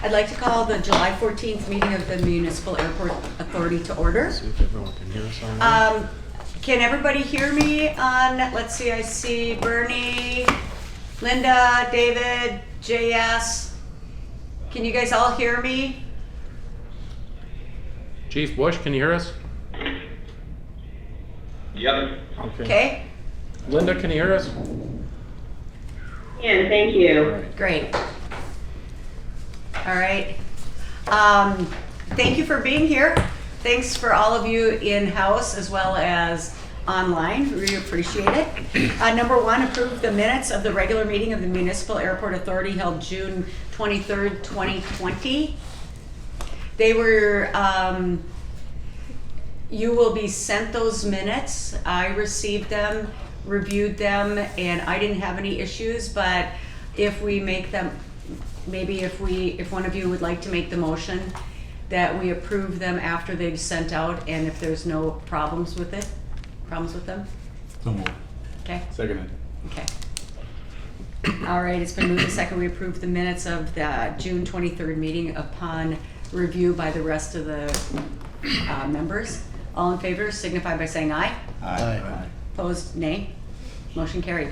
I'd like to call the July 14th meeting of the Municipal Airport Authority to order. See if everyone can hear us on. Can everybody hear me on, let's see, I see Bernie, Linda, David, JS. Can you guys all hear me? Chief Bush, can you hear us? Yep. Okay, Linda, can you hear us? And thank you. All right. great. All right. Thank you for being here. Thanks for all of you in-house as well as online. We appreciate it. Number one, approve the minutes of the regular meeting of the Municipal Airport Authority held June 23rd, 2020. They were, you will be sent those minutes. I received them, reviewed them, and I didn't have any issues, but if we make them, maybe if one of you would like to make the motion that we approve them after they've sent out, and if there's no problems with them? So moved. Okay, Seconded. okay. All right, it's been moved and second, we approve the minutes of the June 23rd meeting upon review by the rest of the members. All in favor signify by saying aye. Aye. Opposed, nay. Motion carried.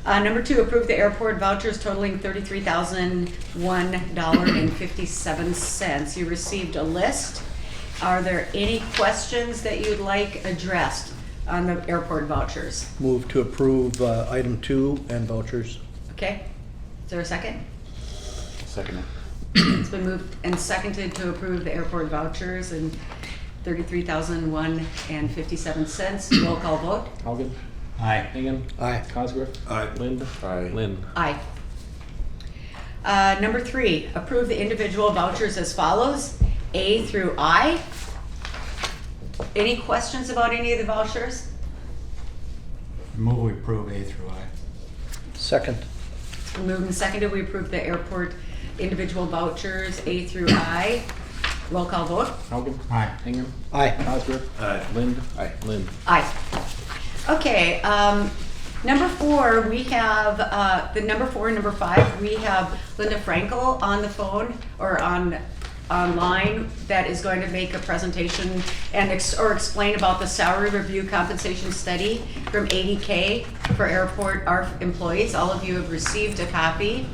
Number two, approve the airport vouchers totaling $33,001.57. You received a list. Are there any questions that you'd like addressed on the airport vouchers? Move to approve item 2 and vouchers. Okay, is there a second? Seconded. It's been moved and seconded to approve the airport vouchers and $33,001.57. Roll call vote. Haugen, Aye. Hagan, Aye. Cosgrove, Aye. Lind, Aye. Lynn. Aye. Number three, approve the individual vouchers as follows, A through I. Any questions about any of the vouchers? Move we approve A through I. Second. Moved and seconded, we approve the airport individual vouchers A through I. Roll call vote. Haugen, Aye. Hagan, Aye. Cosgrove, Aye. Lind, Aye. Lynn. Aye. Okay, number four, we have, the number four and number five, we have Linda Frankel on the phone or online that is going to make a presentation and or explain about the salary review compensation study from ADK for airport employees. All of you have received a copy.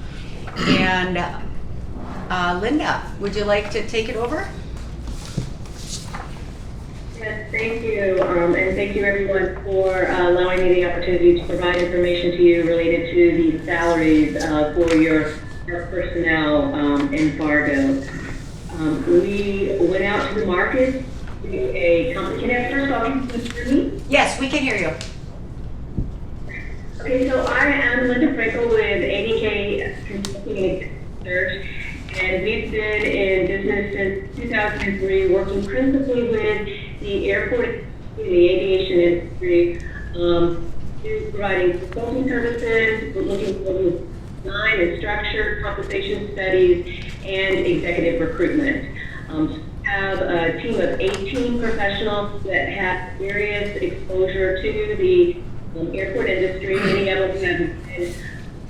And Linda, would you like to take it over? Yes, thank you, and thank you everyone for allowing me the opportunity to provide information to you related to the salaries for your personnel in Fargo. We went out to the market to do a company. First of all, can you hear me? Yes, we can hear you. Okay, so I am Linda Frankel with ADK Consulting Research, and we've been in business since 2003, working principally with the airport, the aviation industry, providing consulting services, we're looking for design and structure, compensation studies, and executive recruitment. We have a team of 18 professionals that have various exposure to the airport industry. Many of them have been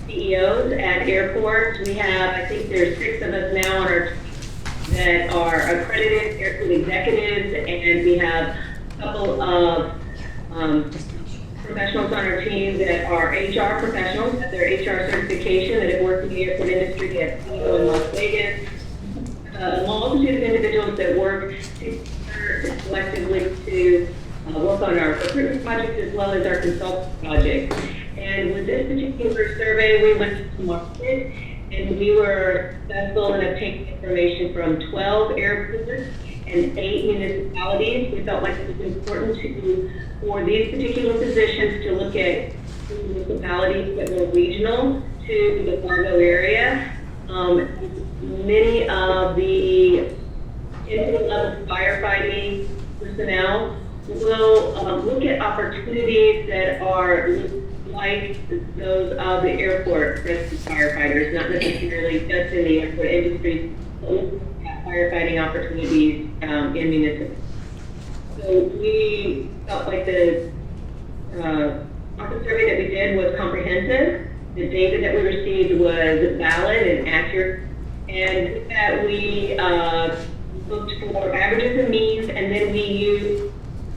CEOs at airports. We have, I think there's 6 of us now on our team that are accredited airport executives, and we have a couple of professionals on our team that are HR professionals, have their HR certification, that have worked in the airport industry. We have CEO in Las Vegas. A multitude of individuals that work together collectively to work on our recruitment projects as well as our consulting projects. And with this particular survey, we went to the market and we were successful in obtaining information from 12 airports and 8 municipalities. We felt like it was important for these particular positions to look at municipalities that were regional to the Fargo area. Many of the entry-level firefighting personnel will look at opportunities that are like those of the airport rescue firefighters, not necessarily just in the airport industry, but looking at firefighting opportunities in municipal. So we felt like the market survey that we did was comprehensive. The data that we received was valid and accurate, And with that we looked for averages and means, and then we used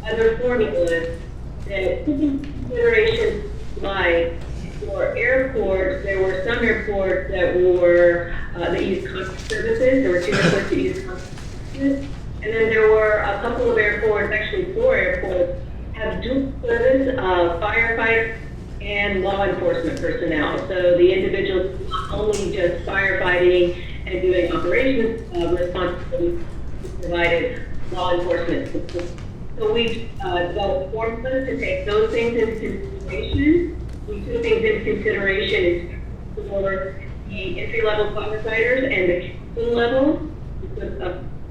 other formulas that took into consideration, like for airports, there were some airports that were that used contact services. There were 2 airports that used contact services, and then there were a couple of airports, actually 4 airports, have dual service firefighters and law enforcement personnel. So the individuals not only just firefighting and doing operations responsibilities, provided law enforcement support. So we developed formulas to take those things into consideration. We took things into consideration for the entry-level firefighters and the captain level. We put a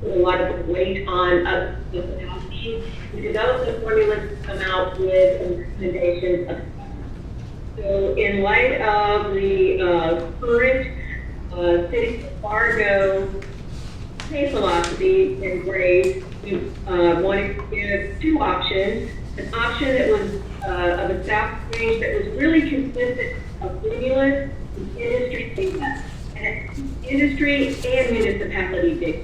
lot of weight on housing. We developed the formulas to come out with recommendations of. So in light of the current City of Fargo pay philosophy and grades, we wanted to give 2 options. An option that was of a salary range that was really consistent of formulas with industry data, and industry and municipality data,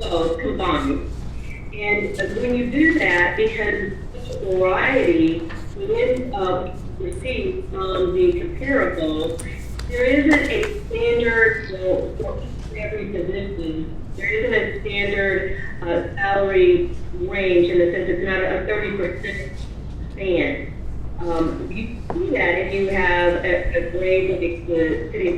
both combined. And when you do that, because there's such a variety within received from the comparable, there isn't a standard for every position. There isn't a standard salary range in the sense it's not a 30% band. You see that if you have a grade that the city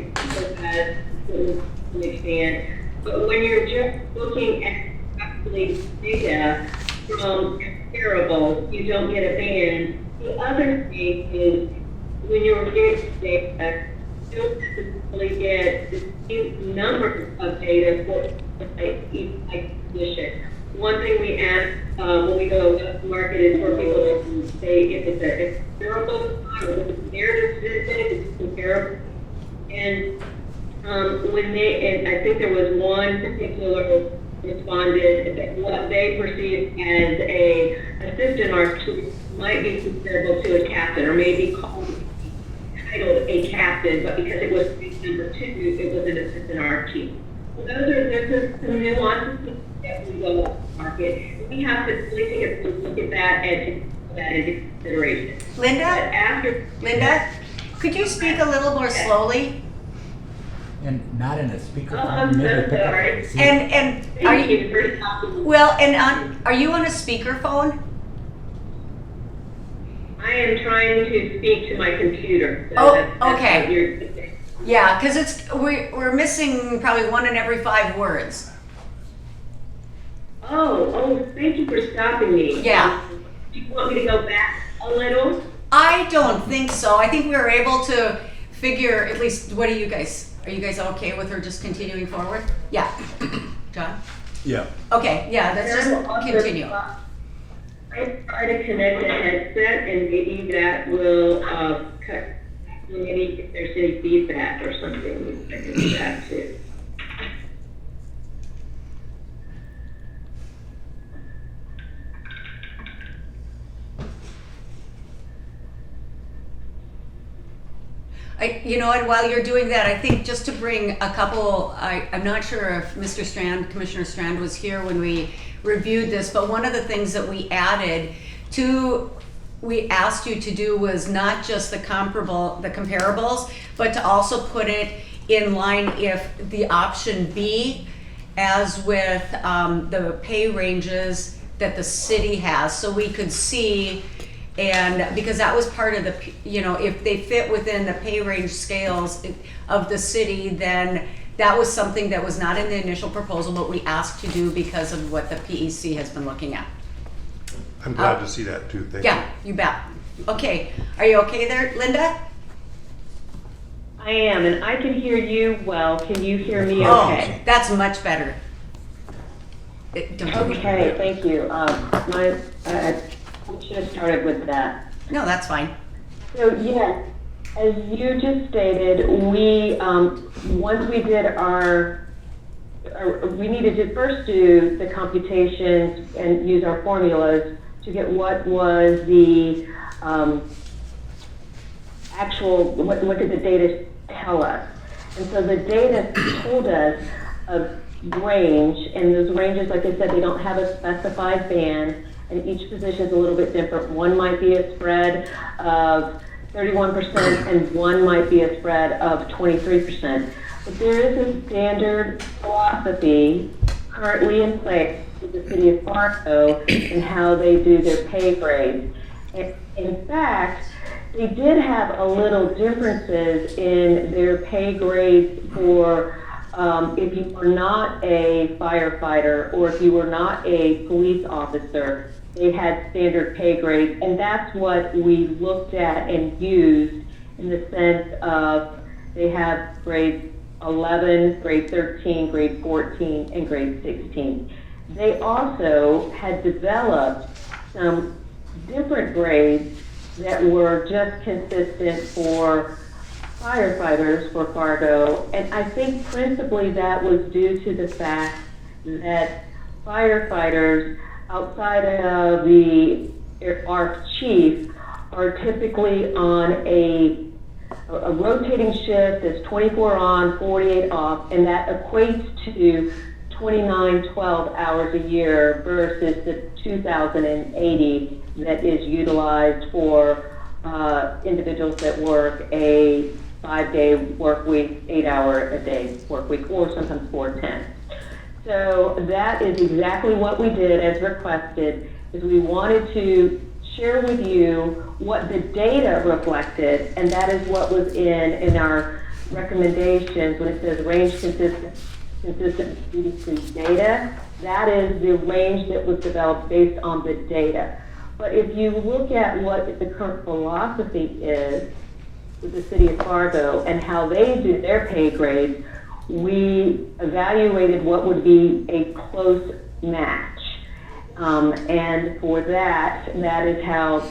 has to an extent, but when you're just looking at actually data from comparables, you don't get a band. The other thing is when you're getting data, you don't necessarily get the same number of data for each position. One thing we ask when we go to market is for people to say if it's a comparable or if it's narrative position, if it's comparable. And and I think there was one particular respondent that what they perceived as a assistant RT might be comparable to a captain, or maybe titled a captain, but because it was number 2, it was an assistant RT. So there's some nuances that we go up to market. We have to really take a look at that and take that into consideration. Linda, could you speak a little more slowly? And not in a speaker. I'm so sorry. And are Thank you you for talking. well? And are you on a speakerphone? I am trying to speak to my computer. So Oh, that's okay. what you're- Yeah, because we're missing probably 1 in every 5 words. Oh, thank you for stopping me. Yeah. Do you want me to go back a little? I don't think so. I think we were able to figure at least. What are you guys okay with her just continuing forward? Yeah. John? Yeah. Okay, yeah, let's just continue. I try to connect the headset and maybe that will cut, maybe if there's any feedback or something, I can do that too. You know what, while you're doing that, I think just to bring a couple, I'm not sure if Commissioner Strand was here when we reviewed this, but one of the things that we asked you to do was not just the comparables, but to also put it in line if the option B, as with the pay ranges that the city has, so we could see. And because that was part of the, if they fit within the pay range scales of the city, then that was something that was not in the initial proposal, but we asked to do because of what the PEC has been looking at. I'm glad to see that too, thank you. Yeah, you bet. Okay, are you okay there, Linda? I am, and I can hear you well. Can you hear me Oh, okay? that's much better. Okay, thank you. I should have started with that. No, that's fine. So yes, as you just stated, we once we did we needed to first do the computations and use our formulas to get what was the actual, what did the data tell us. And so the data told us a range, and those ranges, like I said, they don't have a specified band, and each position is a little bit different. One might be a spread of 31%, and one might be a spread of 23%. But there is a standard philosophy currently in place with the city of Fargo and how they do their pay grades. And in fact, they did have a little differences in their pay grades for if you were not a firefighter or if you were not a police officer. They had standard pay grades, and that's what we looked at and used in the sense of they have grades 11, grade 13, grade 14, and grade 16. They also had developed some different grades that were just consistent for firefighters for Fargo, and I think principally that was due to the fact that firefighters outside of the our chief are typically on a rotating shift that's 24 on, 48 off, and that equates to 29, 12 hours a year versus the 2,080 that is utilized for individuals that work a 5-day work week, 8-hour-a-day work week, or sometimes 4-10. So that is exactly what we did as requested, is we wanted to share with you what the data reflected, and that is what was in our recommendations when it says range consistent with data. That is the range that was developed based on the data. But if you look at what the current philosophy is with the city of Fargo and how they do their pay grades, we evaluated what would be a close match. And for that is how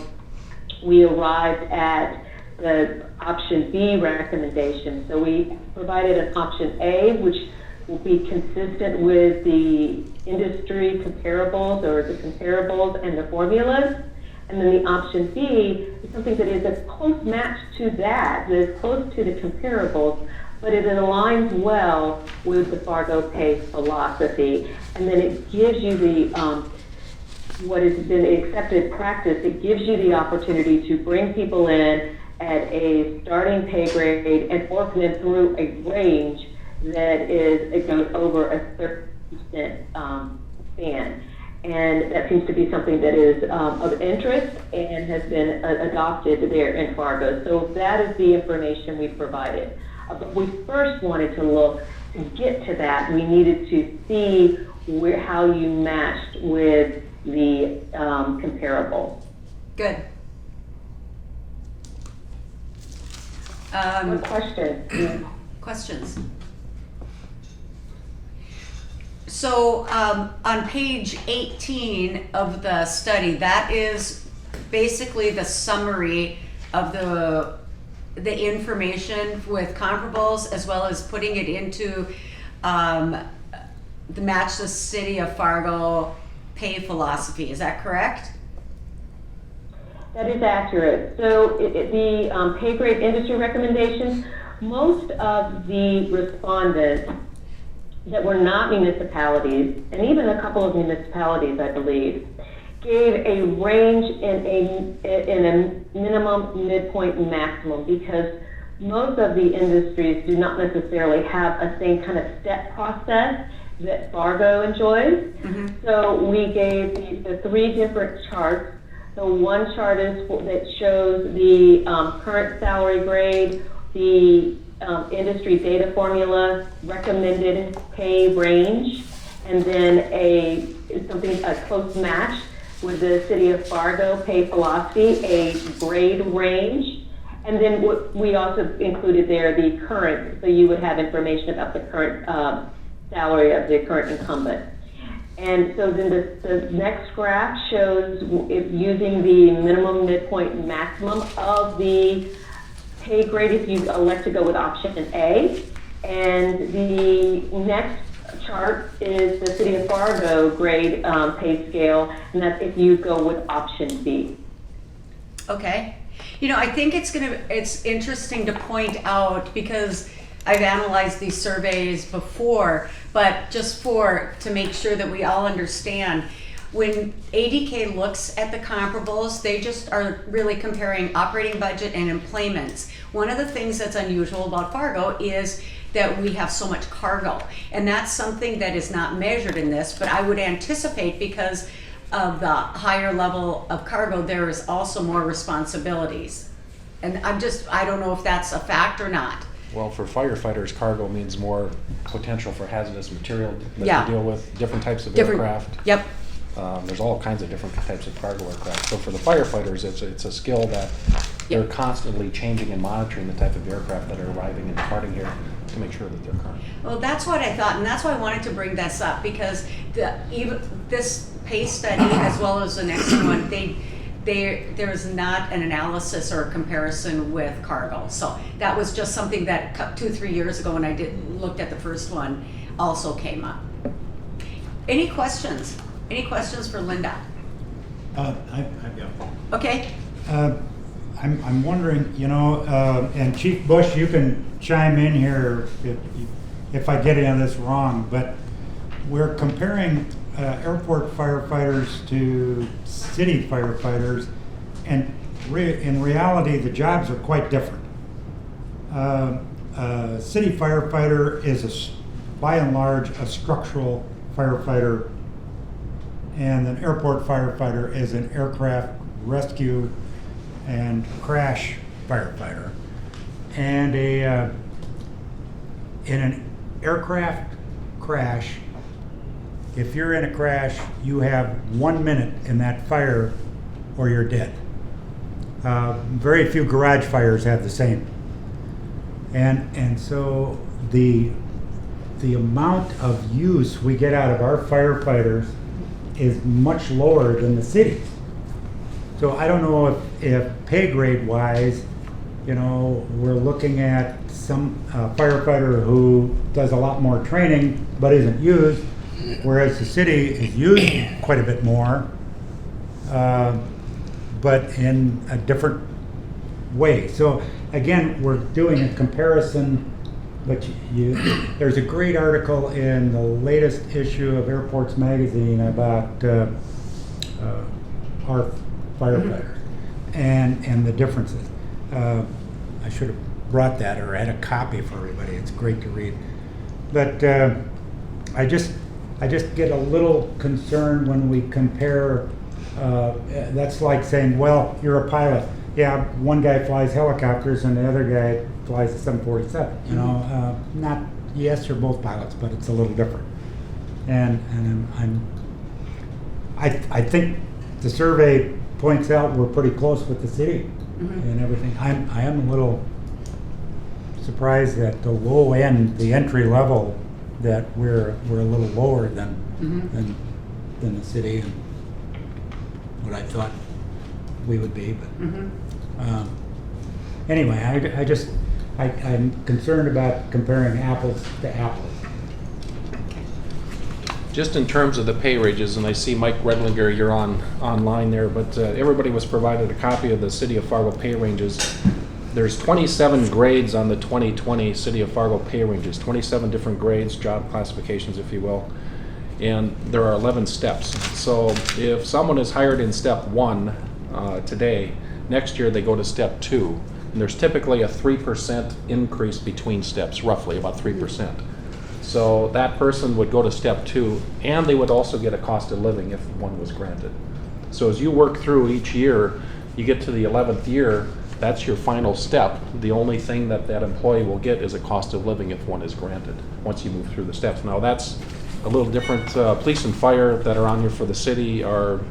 we arrived at the option B recommendation. So we provided an option A, which will be consistent with the industry comparables or the comparables and the formulas. And then the option B is something that is a close match to that is close to the comparables, but it aligns well with the Fargo pay philosophy. And then it gives you the, what has been accepted practice, it gives you the opportunity to bring people in at a starting pay grade and work them through a range that is, it goes over a 30% span. And that seems to be something that is of interest and has been adopted there in Fargo. So that is the information we provided. But we first wanted to look, to get to that, we needed to see how you matched with the comparable. Good. One question. Questions? So on page 18 of the study, that is basically the summary of the information with comparables, as well as putting it into the match the city of Fargo pay philosophy. Is that correct? That is accurate. So the pay grade industry recommendations, most of the respondents that were not municipalities, and even a couple of municipalities, I believe, gave a range in a minimum, midpoint, and maximum, because most of the industries do not necessarily have a same kind of step process that Fargo enjoys. Mm-hmm. So we gave the three different charts. So one chart is that shows the current salary grade, the industry data formula, recommended pay range, and then a close match with the city of Fargo pay philosophy, a grade range, and then we also included there the current, so you would have information about the current salary of the current incumbent. And so then the next graph shows if using the minimum, midpoint, maximum of the pay grade if you elect to go with option A. And the next chart is the city of Fargo grade pay scale, and that's if you go with option B. Okay. You know, I think it's interesting to point out, because I've analyzed these surveys before, but just to make sure that we all understand, when ADK looks at the comparables, they just are really comparing operating budget and employments. One of the things that's unusual about Fargo is that we have so much cargo, and that's something that is not measured in this, but I would anticipate because of the higher level of cargo, there is also more responsibilities. And I don't know if that's a fact or not. Well, for firefighters, cargo means more potential for hazardous material that Yeah. you deal with, different types of Different- aircraft. Yep, There's all kinds of different types of cargo aircraft. So for the firefighters, it's a skill that they're Yep. constantly changing and monitoring the type of aircraft that are arriving and departing here to make sure that they're current. well, that's what I thought, and that's why I wanted to bring this up, because even this pay study as well as the next one, there is not an analysis or a comparison with cargo. So that was just something that 2-3 years ago when I looked at the first one also came up. Any questions? Any questions for Linda? I've got one. Okay, I'm wondering, and Chief Bush, you can chime in here if I get any of this wrong, but we're comparing airport firefighters to city firefighters, and in reality, the jobs are quite different. A city firefighter is, by and large, a structural firefighter, and an airport firefighter is an aircraft rescue and crash firefighter. And in an aircraft crash, if you're in a crash, you have 1 minute in that fire or you're dead. Very few garage fires have the same. And so the amount of use we get out of our firefighters is much lower than the cities. So I don't know if pay grade wise, we're looking at some firefighter who does a lot more training but isn't used, whereas the city is used quite a bit more, but in a different way. So again, we're doing a comparison, but there's a great article in the latest issue of Airports Magazine about our firefighters and the differences. I should have brought that or had a copy for everybody. It's great to read. But I just get a little concerned when we compare. That's like saying, well, you're a pilot. Yeah, one guy flies helicopters and the other guy flies a 747. Not yes, you're both pilots, but it's a little different. And I think the survey points out we're pretty close with the city and everything. I am a little surprised that the low end, the entry level, that we're a little lower than the city and what I thought we would be. But anyway, I'm concerned about comparing apples to apples. Just in terms of the pay ranges, and I see Mike Redlinger, you're online there, but everybody was provided a copy of the City of Fargo Pay Ranges. There's 27 grades on the 2020 City of Fargo Pay Ranges, 27 different grades, job classifications, if you will, and there are 11 steps. So if someone is hired in step 1 today, next year they go to step 2, and there's typically a 3% increase between steps, roughly about 3%. So that person would go to step 2, and they would also get a cost of living if one was granted. So as you work through each year, you get to the 11th year, that's your final step. The only thing that employee will get is a cost of living if one is granted, once you move through the steps. Now that's a little different. Police and fire that are on here for the city are,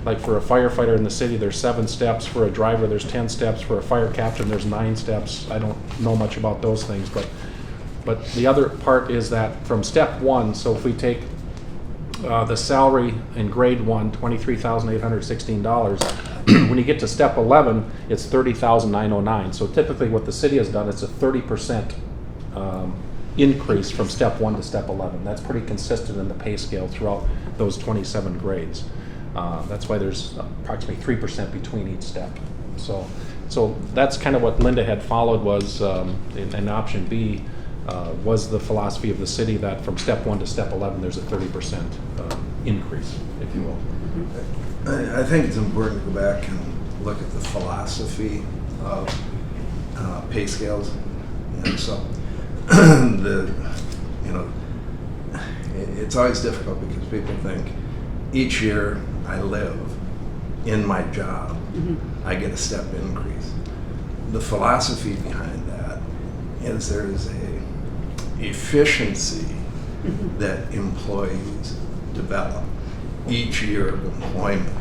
like for a firefighter in the city, there's 7 steps. For a driver, there's 10 steps. For a fire captain, there's 9 steps. I don't know much about those things, but the other part is that from step 1, so if we take the salary in grade 1, $23,816, when you get to step 11, it's $30,909. So typically what the city has done, it's a 30% increase from step 1 to step 11. That's pretty consistent in the pay scale throughout those 27 grades. That's why there's approximately 3% between each step. So that's kind of what Linda had followed was in option B. was the philosophy of the city that from step 1 to step 11, there's a 30% increase, if you will. I think it's important to go back and look at the philosophy of pay scales. And so, it's always difficult because people think each year I live in my job, I get a step increase. The philosophy behind that is there's a efficiency that employees develop each year of employment,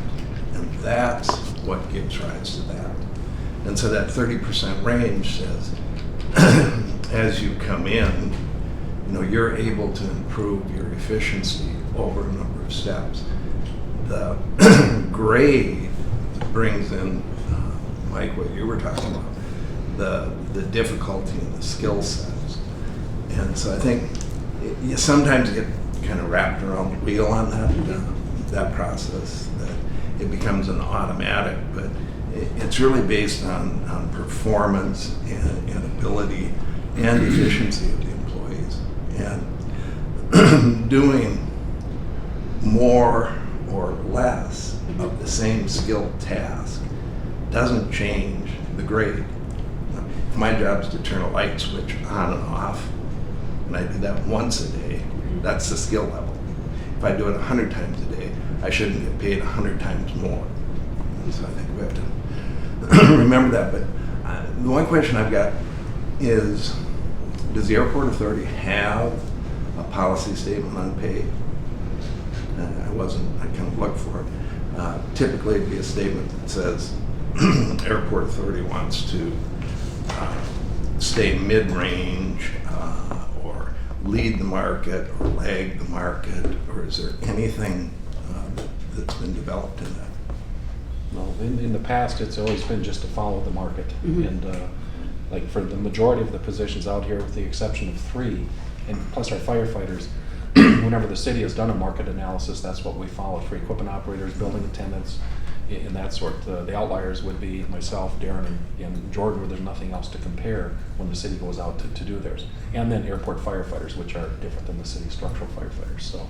and that's what gives rise to that. And so that 30% range says, as you come in, you're able to improve your efficiency over a number of steps. The grade brings in, Mike, what you were talking about, the difficulty and the skill sets. And so I think you sometimes get kind of wrapped around the wheel on that process, that it becomes an automatic, but it's really based on performance and ability and efficiency of the employees. And doing more or less of the same skilled task doesn't change the grade. If my job is to turn a light switch on and off, and I do that once a day, that's the skill level. If I do it 100 times a day, I shouldn't get paid 100 times more. And so I think we have to remember that. But the one question I've got is, does the airport authority have a policy statement on pay? I kind of looked for it. Typically it'd be a statement that says airport authority wants to stay mid-range or lead the market or lag the market, or is there anything that's been developed in that? No, in the past, it's always been just to follow the market. And like for the majority of the positions out here, with the exception of 3, and plus our firefighters, whenever the city has done a market analysis, that's what we follow for equipment operators, building attendants, and that sort. The outliers would be myself, Darren, and Jordan, where there's nothing else to compare when the city goes out to do theirs. And then airport firefighters, which are different than the city structural firefighters. So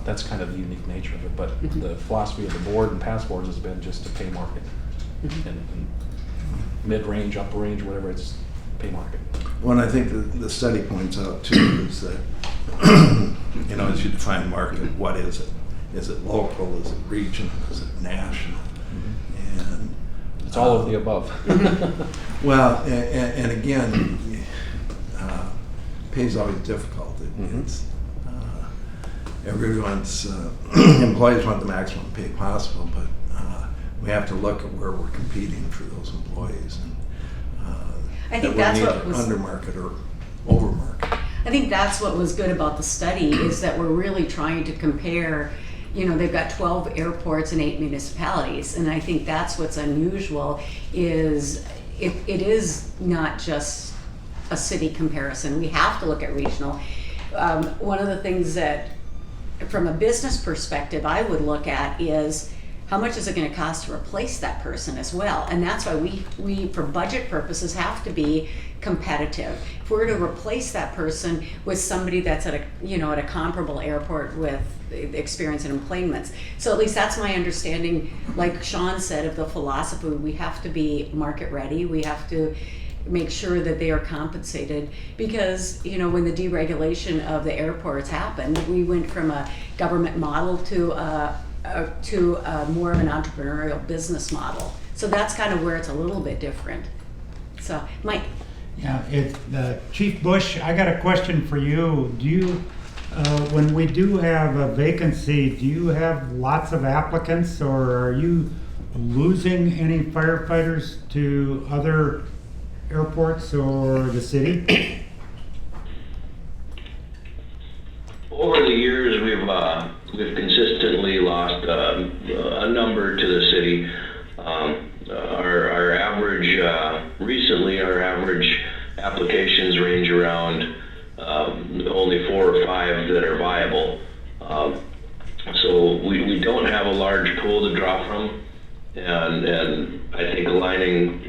that's kind of the unique nature of it. But the philosophy of the board and past boards has been just to pay market. And mid-range, upper range, whatever, it's pay market. Well, and I think the study points out too is that, as you define market, what is it? Is it local? Is it regional? Is it national? And It's all of the above. well, and again, pay is always difficult. It's everyone's employees want the maximum pay possible, but we have to look at where we're competing for those employees, and I think that that's we're what either was under market or over market. I think that's what was good about the study, is that we're really trying to compare. They've got 12 airports and 8 municipalities, and I think that's what's unusual, is it is not just a city comparison. We have to look at regional. One of the things that, from a business perspective, I would look at is how much is it going to cost to replace that person as well, and that's why we for budget purposes have to be competitive. If we're to replace that person with somebody that's at a comparable airport with experience in employments. So at least that's my understanding, like Sean said, of the philosophy. We have to be market ready. We have to make sure that they are compensated, because when the deregulation of the airports happened, we went from a government model to more of an entrepreneurial business model. So that's kind of where it's a little bit different. So, Mike. Yeah, Chief Bush, I got a question for you. Do you, when we do have a vacancy, do you have lots of applicants, or are you losing any firefighters to other airports or the city? Over the years, we've consistently lost a number to the city. Our average recently, our average applications range around only 4 or 5 that are viable. So we don't have a large pool to draw from, and I think aligning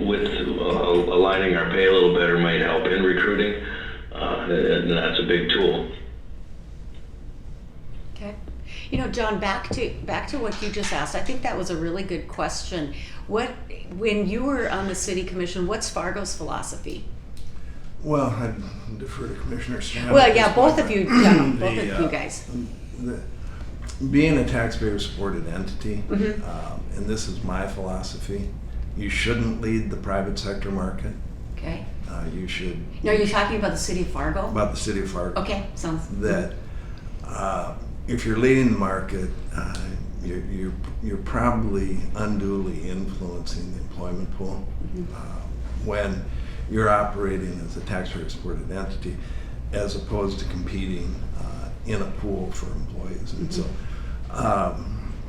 our pay a little better might help in recruiting. and that's a big tool. Okay. You know, John, back to what you just asked, I think that was a really good question. When you were on the city commission, what's Fargo's philosophy? Well, I defer to Commissioner Stanley. Well, yeah, both of you, both of you The, guys. Being a taxpayer-supported entity, Mm-hmm. and this is my philosophy, you shouldn't lead the private sector market. Okay. You should, Now, are you talking about the city of Fargo? about the city of Fargo. Okay, sounds. That if you're leading the market, you're probably unduly influencing the employment pool when you're operating as a taxpayer-supported entity, as opposed to competing in a pool for employees. And so,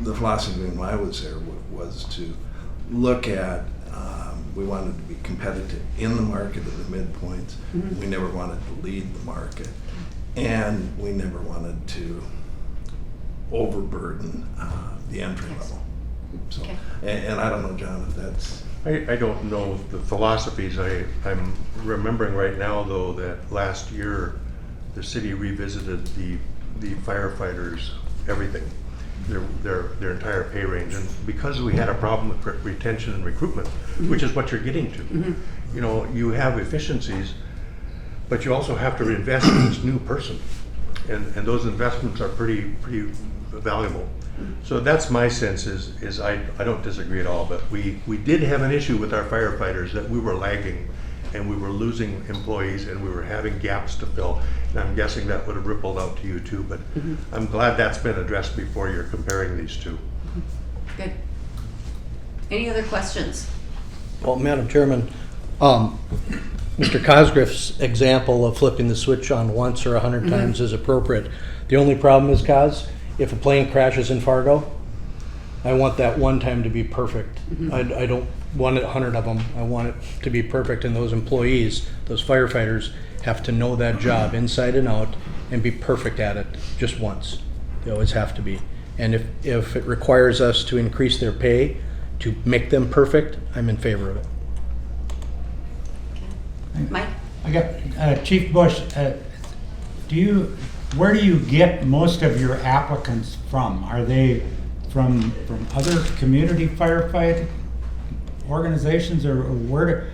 the philosophy when I was there was to look at. We wanted to be competitive in the market at the midpoints. We never wanted to lead the market, and we never wanted to overburden the entry level. So, Okay. and I don't know, John, if that's. I don't know the philosophies. I'm remembering right now, though, that last year the city revisited the firefighters, everything, their entire pay range. And because we had a problem with retention and recruitment, which is what you're getting to, you know, you have efficiencies, but you also have to invest in this new person. And those investments are pretty valuable. So that's my sense is I don't disagree at all, but we did have an issue with our firefighters that we were lagging and we were losing employees and we were having gaps to fill. And I'm guessing that would have rippled out to you too, but I'm glad that's been addressed before you're comparing these two. Good. Any other questions? Well, Madam Chairman, Mr. Cosgriff's example of flipping the switch on once or 100 times is appropriate. The only problem is, Cos, if a plane crashes in Fargo, I want that one time to be perfect. I don't want 100 of them. I want it to be perfect, and those employees, those firefighters, have to know that job inside and out and be perfect at it just once. They always have to be. And if it requires us to increase their pay to make them perfect, I'm in favor of it. Mike? I got, Chief Bush, where do you get most of your applicants from? Are they from other community firefight organizations, or where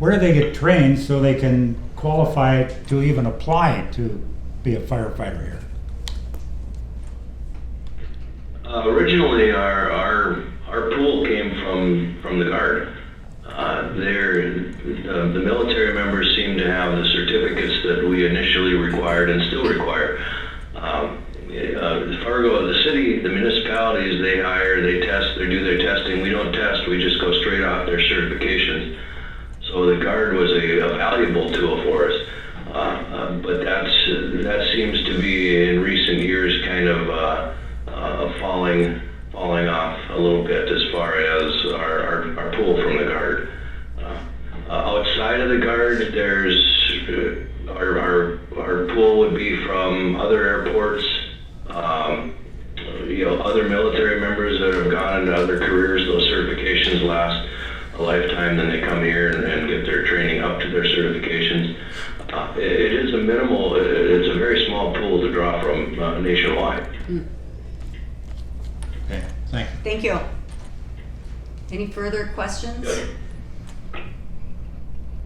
do they get trained so they can qualify to even apply to be a firefighter here? Originally, our pool came from the Guard. The military members seem to have the certificates that we initially required and still require. Fargo, the city, the municipalities, they hire, they test, they do their testing. We don't test, we just go straight off their certifications. So the Guard was a valuable tool for us. But that seems to be in recent years kind of falling off a little bit as far as our pool from the Guard. Outside of the Guard, there's our pool would be from other airports, other military members that have gone into other careers. Those certifications last a lifetime, then they come here and get their training up to their certifications. It is it's a very small pool to draw from nationwide. Okay, thanks. Thank you. Any further questions?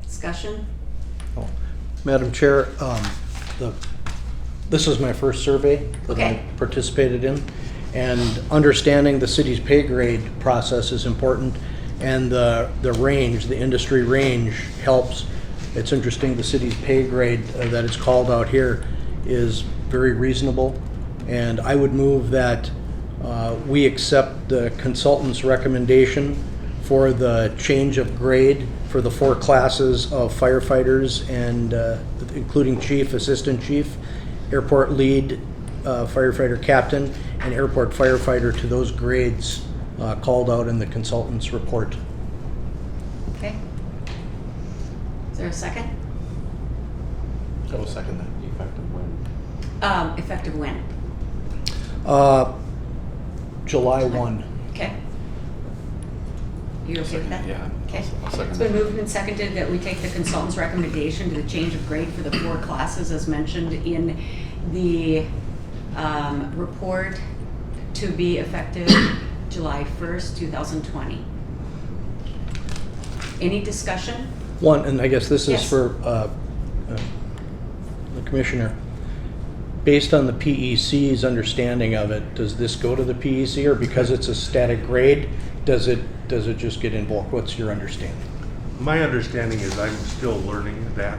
Discussion? Oh, Madam Chair, this is my first survey that Okay. I participated in, and understanding the city's pay grade process is important, and the range, the industry range helps. It's interesting, the city's pay grade that it's called out here is very reasonable, and I would move that we accept the consultant's recommendation for the change of grade for the 4 classes of firefighters, and including chief, assistant chief, airport lead, firefighter captain, and airport firefighter to those grades called out in the consultant's report. Okay. Is there a second? I will second that. Effective when? Effective when? July 1. Okay. You okay with that? Yeah. Okay. I'll second It's been that. moved and seconded that we take the consultant's recommendation to the change of grade for the 4 classes as mentioned in the report to be effective July 1st, 2020. Any discussion? One, and I guess this is Yes. for the commissioner. Based on the PEC's understanding of it, does this go to the PEC, or because it's a static grade, does it just get invoked? What's your understanding? My understanding is I'm still learning that.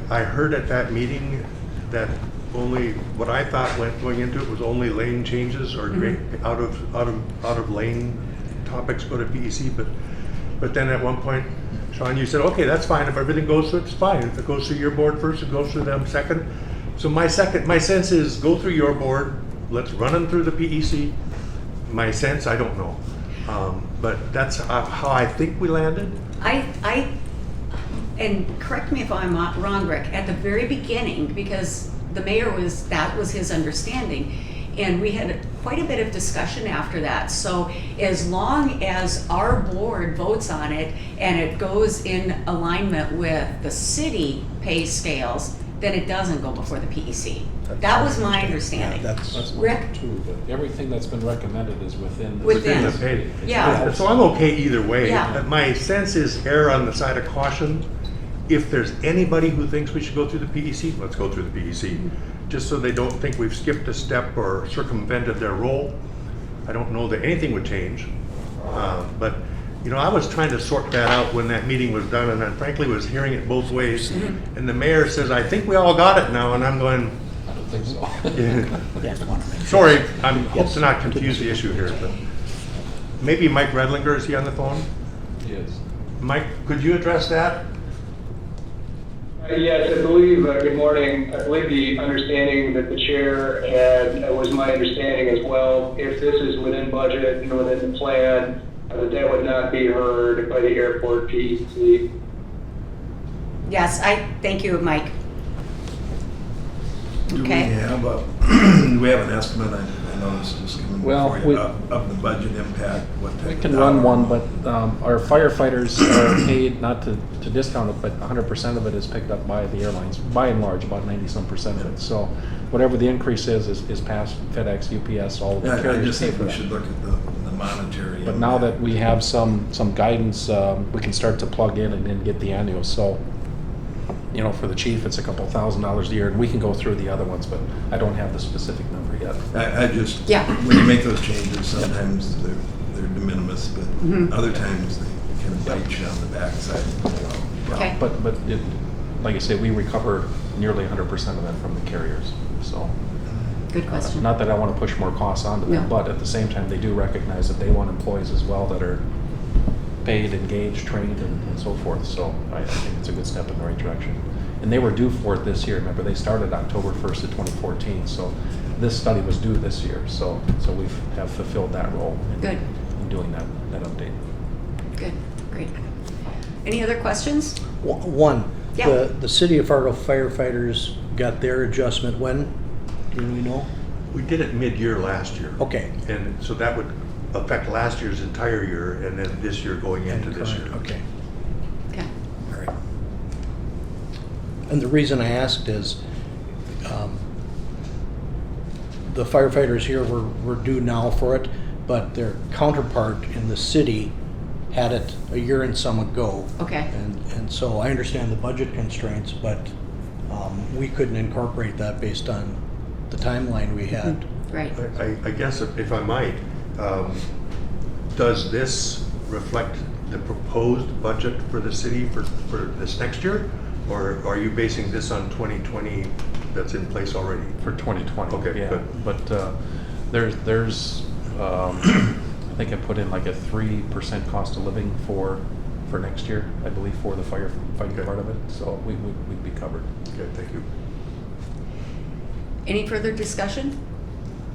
I heard at that meeting that only, what I thought went going into it was only lane changes or out of lane topics go to PEC, but then at one point, Sean, you said, okay, that's fine. If everything goes through, it's fine. If it goes through your board first, it goes through them second. So my sense is go through your board. Let's run them through the PEC. My sense, I don't know. But that's how I think we landed. And correct me if I'm wrong, Rick, at the very beginning, because the mayor that was his understanding, and we had quite a bit of discussion after that. So as long as our board votes on it and it goes in alignment with the city pay scales, then it doesn't go before the PEC. That was my understanding. Yeah, That's Rick? mine too, but everything that's been recommended is within. the- Within. The pay. Yeah. So I'm okay either way. Yeah. My sense is err on the side of caution. If there's anybody who thinks we should go through the PEC, let's go through the PEC. Just so they don't think we've skipped a step or circumvented their role. I don't know that anything would change. But, you know, I was trying to sort that out when that meeting was done, and I frankly was hearing it both ways. And the mayor says, I think we all got it now, and I'm going, I don't think so. sorry, I'm hope to not confuse the issue here, but maybe Mike Redlinger, is he on the phone? Yes. Mike, could you address that? Yes, I believe, good morning, I believe the understanding that the chair had was my understanding as well. If this is within budget and within the plan, that would not be heard by the airport PEC. Yes, thank you, Mike. Do we Okay. have do we have an estimate? I know this is just coming Well, before you, of the budget impact? What type We of can dollar run one, amount? but our firefighters are paid, not to discount it, but 100% of it is picked up by the airlines, by and large, about 90-some% of it. So whatever the increase is passed FedEx, UPS, all of the Yeah, I carriers just pay think for we that. should look at the monetary. But now that we have some guidance, we can start to plug in and get the annual. So, you know, for the chief, it's a couple $1,000s a year, and we can go through the other ones, but I don't have the specific number yet. I just, Yeah. when you make those changes, sometimes they're de minimis, but other times they kind of bite you on the backside. Okay. But like I say, we recover nearly 100% of that from the carriers. So, Good question. not that I want to push more costs onto them, No. but at the same time, they do recognize that they want employees as well that are paid, engaged, trained, and so forth. So I think it's a good step in the right direction. And they were due for it this year. Remember, they started October 1st of 2014. So this study was due this year. So we have fulfilled that role Good. in doing that update. Good, great. Any other questions? One, Yeah. the city of Fargo firefighters got their adjustment when? Do we know? We did it mid-year last year. Okay. And so that would affect last year's entire year and then this year going into this year. Okay, Okay. all right. And the reason I asked is, the firefighters here were due now for it, but their counterpart in the city had it a year and some ago. Okay. And so I understand the budget constraints, but we couldn't incorporate that based on the timeline we had. Right. I guess if I might, does this reflect the proposed budget for the city for this next year? Or are you basing this on 2020 that's in place already? For 2020. Okay, yeah. good. But there's I think I put in like a 3% cost of living for next year, I believe, for the firefighting Okay. part of it. So we'd be covered. Okay, thank you. Any further discussion?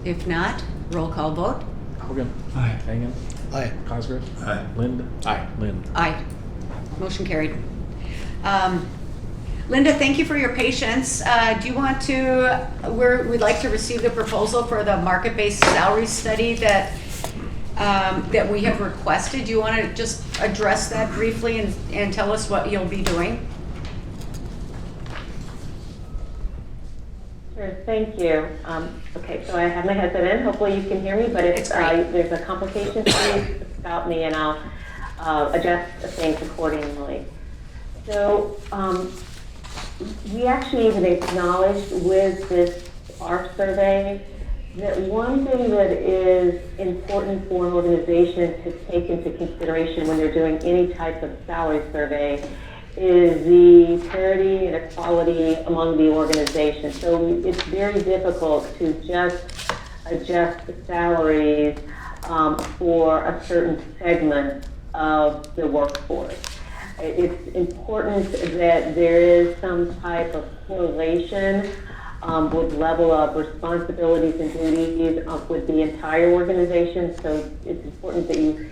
If not, roll call vote. Hogan. Aye. Hagan. Aye. Cosgrove. Aye. Lind. Aye. Lind. Aye. Motion carried. Linda, thank you for your patience. Do you want to, we'd like to receive the proposal for the market-based salary study that that we have requested. Do you want to just address that briefly and tell us what you'll be doing? Sure, thank you. Okay, so I have my headset in. Hopefully you can hear me, but if It's great. there's a complication, please stop me and I'll adjust things accordingly. So we actually even acknowledged with this ARC survey that one thing that is important for an organization to take into consideration when they're doing any type of salary survey is the parity and equality among the organization. So it's very difficult to just adjust the salaries for a certain segment of the workforce. It's important that there is some type of correlation with level of responsibilities and duties with the entire organization. So it's important that you,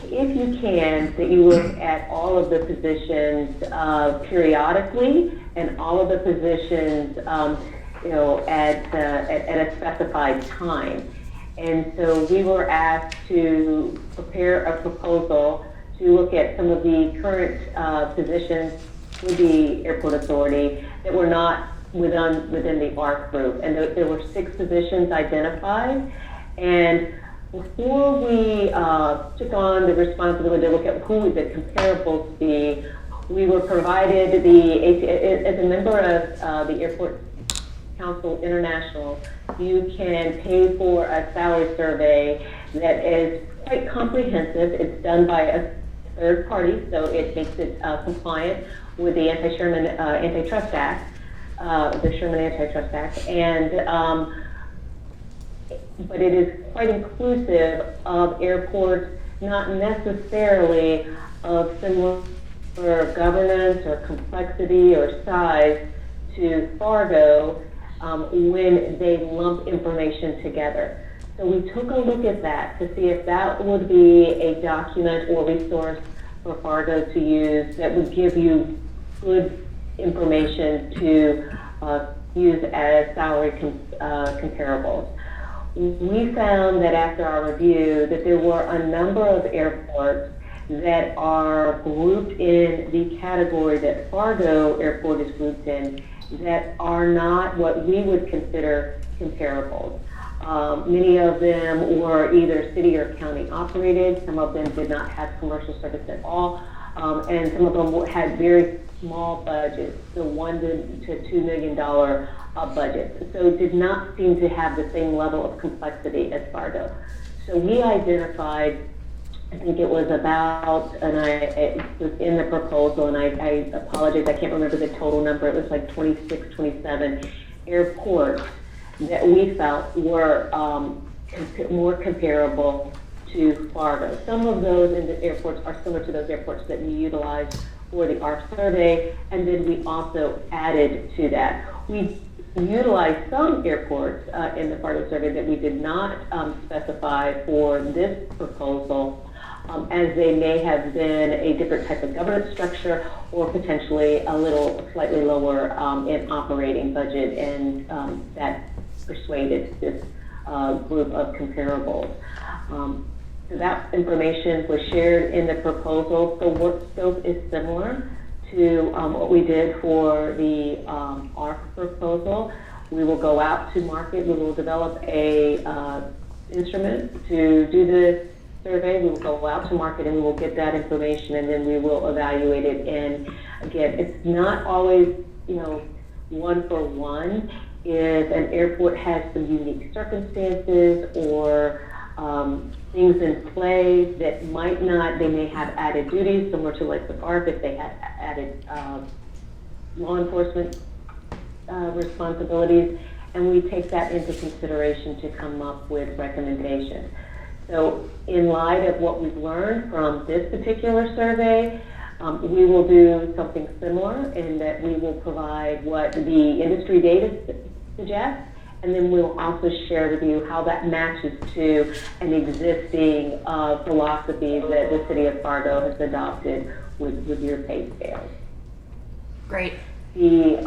if you can, that you look at all of the positions periodically and all of the positions, at a specified time. And so we were asked to prepare a proposal to look at some of the current positions with the airport authority that were not within the ARC group. And there were 6 positions identified. And before we took on the responsibility to look at who would the comparables be, we were provided as a member of the Airport Council International, you can pay for a salary survey that is quite comprehensive. It's done by a third party, so it makes it compliant with the Antitrust Act, the Sherman Antitrust Act, and but it is quite inclusive of airports, not necessarily of similar governance or complexity or size to Fargo when they lump information together. So we took a look at that to see if that would be a document or resource for Fargo to use that would give you good information to use as salary comparables. We found that after our review that there were a number of airports that are grouped in the category that Fargo Airport is grouped in that are not what we would consider comparables. Many of them were either city or county operated, some of them did not have commercial service at all, and some of them had very small budgets, so $1 to $2 million budgets. So did not seem to have the same level of complexity as Fargo. So we identified, I think it was about, and it was in the proposal, and I apologize, I can't remember the total number, it was like 26, 27 airports that we felt were more comparable to Fargo. Some of those in the airports are similar to those airports that we utilized for the ARC survey, and then we also added to that. We utilized some airports in the Fargo survey that we did not specify for this proposal, as they may have been a different type of governance structure or potentially a little slightly lower in operating budget, and that persuaded this group of comparables. So that information was shared in the proposal. The work scope is similar to what we did for the ARC proposal. We will go out to market. We will develop a instrument to do the survey. We will go out to market and we will get that information, and then we will evaluate it. And again, it's not always, one for one. If an airport has some unique circumstances or things in play that might not, they may have added duties, similar to like with ARC, if they had added law enforcement responsibilities, and we take that into consideration to come up with recommendations. So in light of what we've learned from this particular survey, we will do something similar in that we will provide what the industry data suggests, and then we'll also share with you how that matches to an existing philosophy that the city of Fargo has adopted with your pay scales. Great. The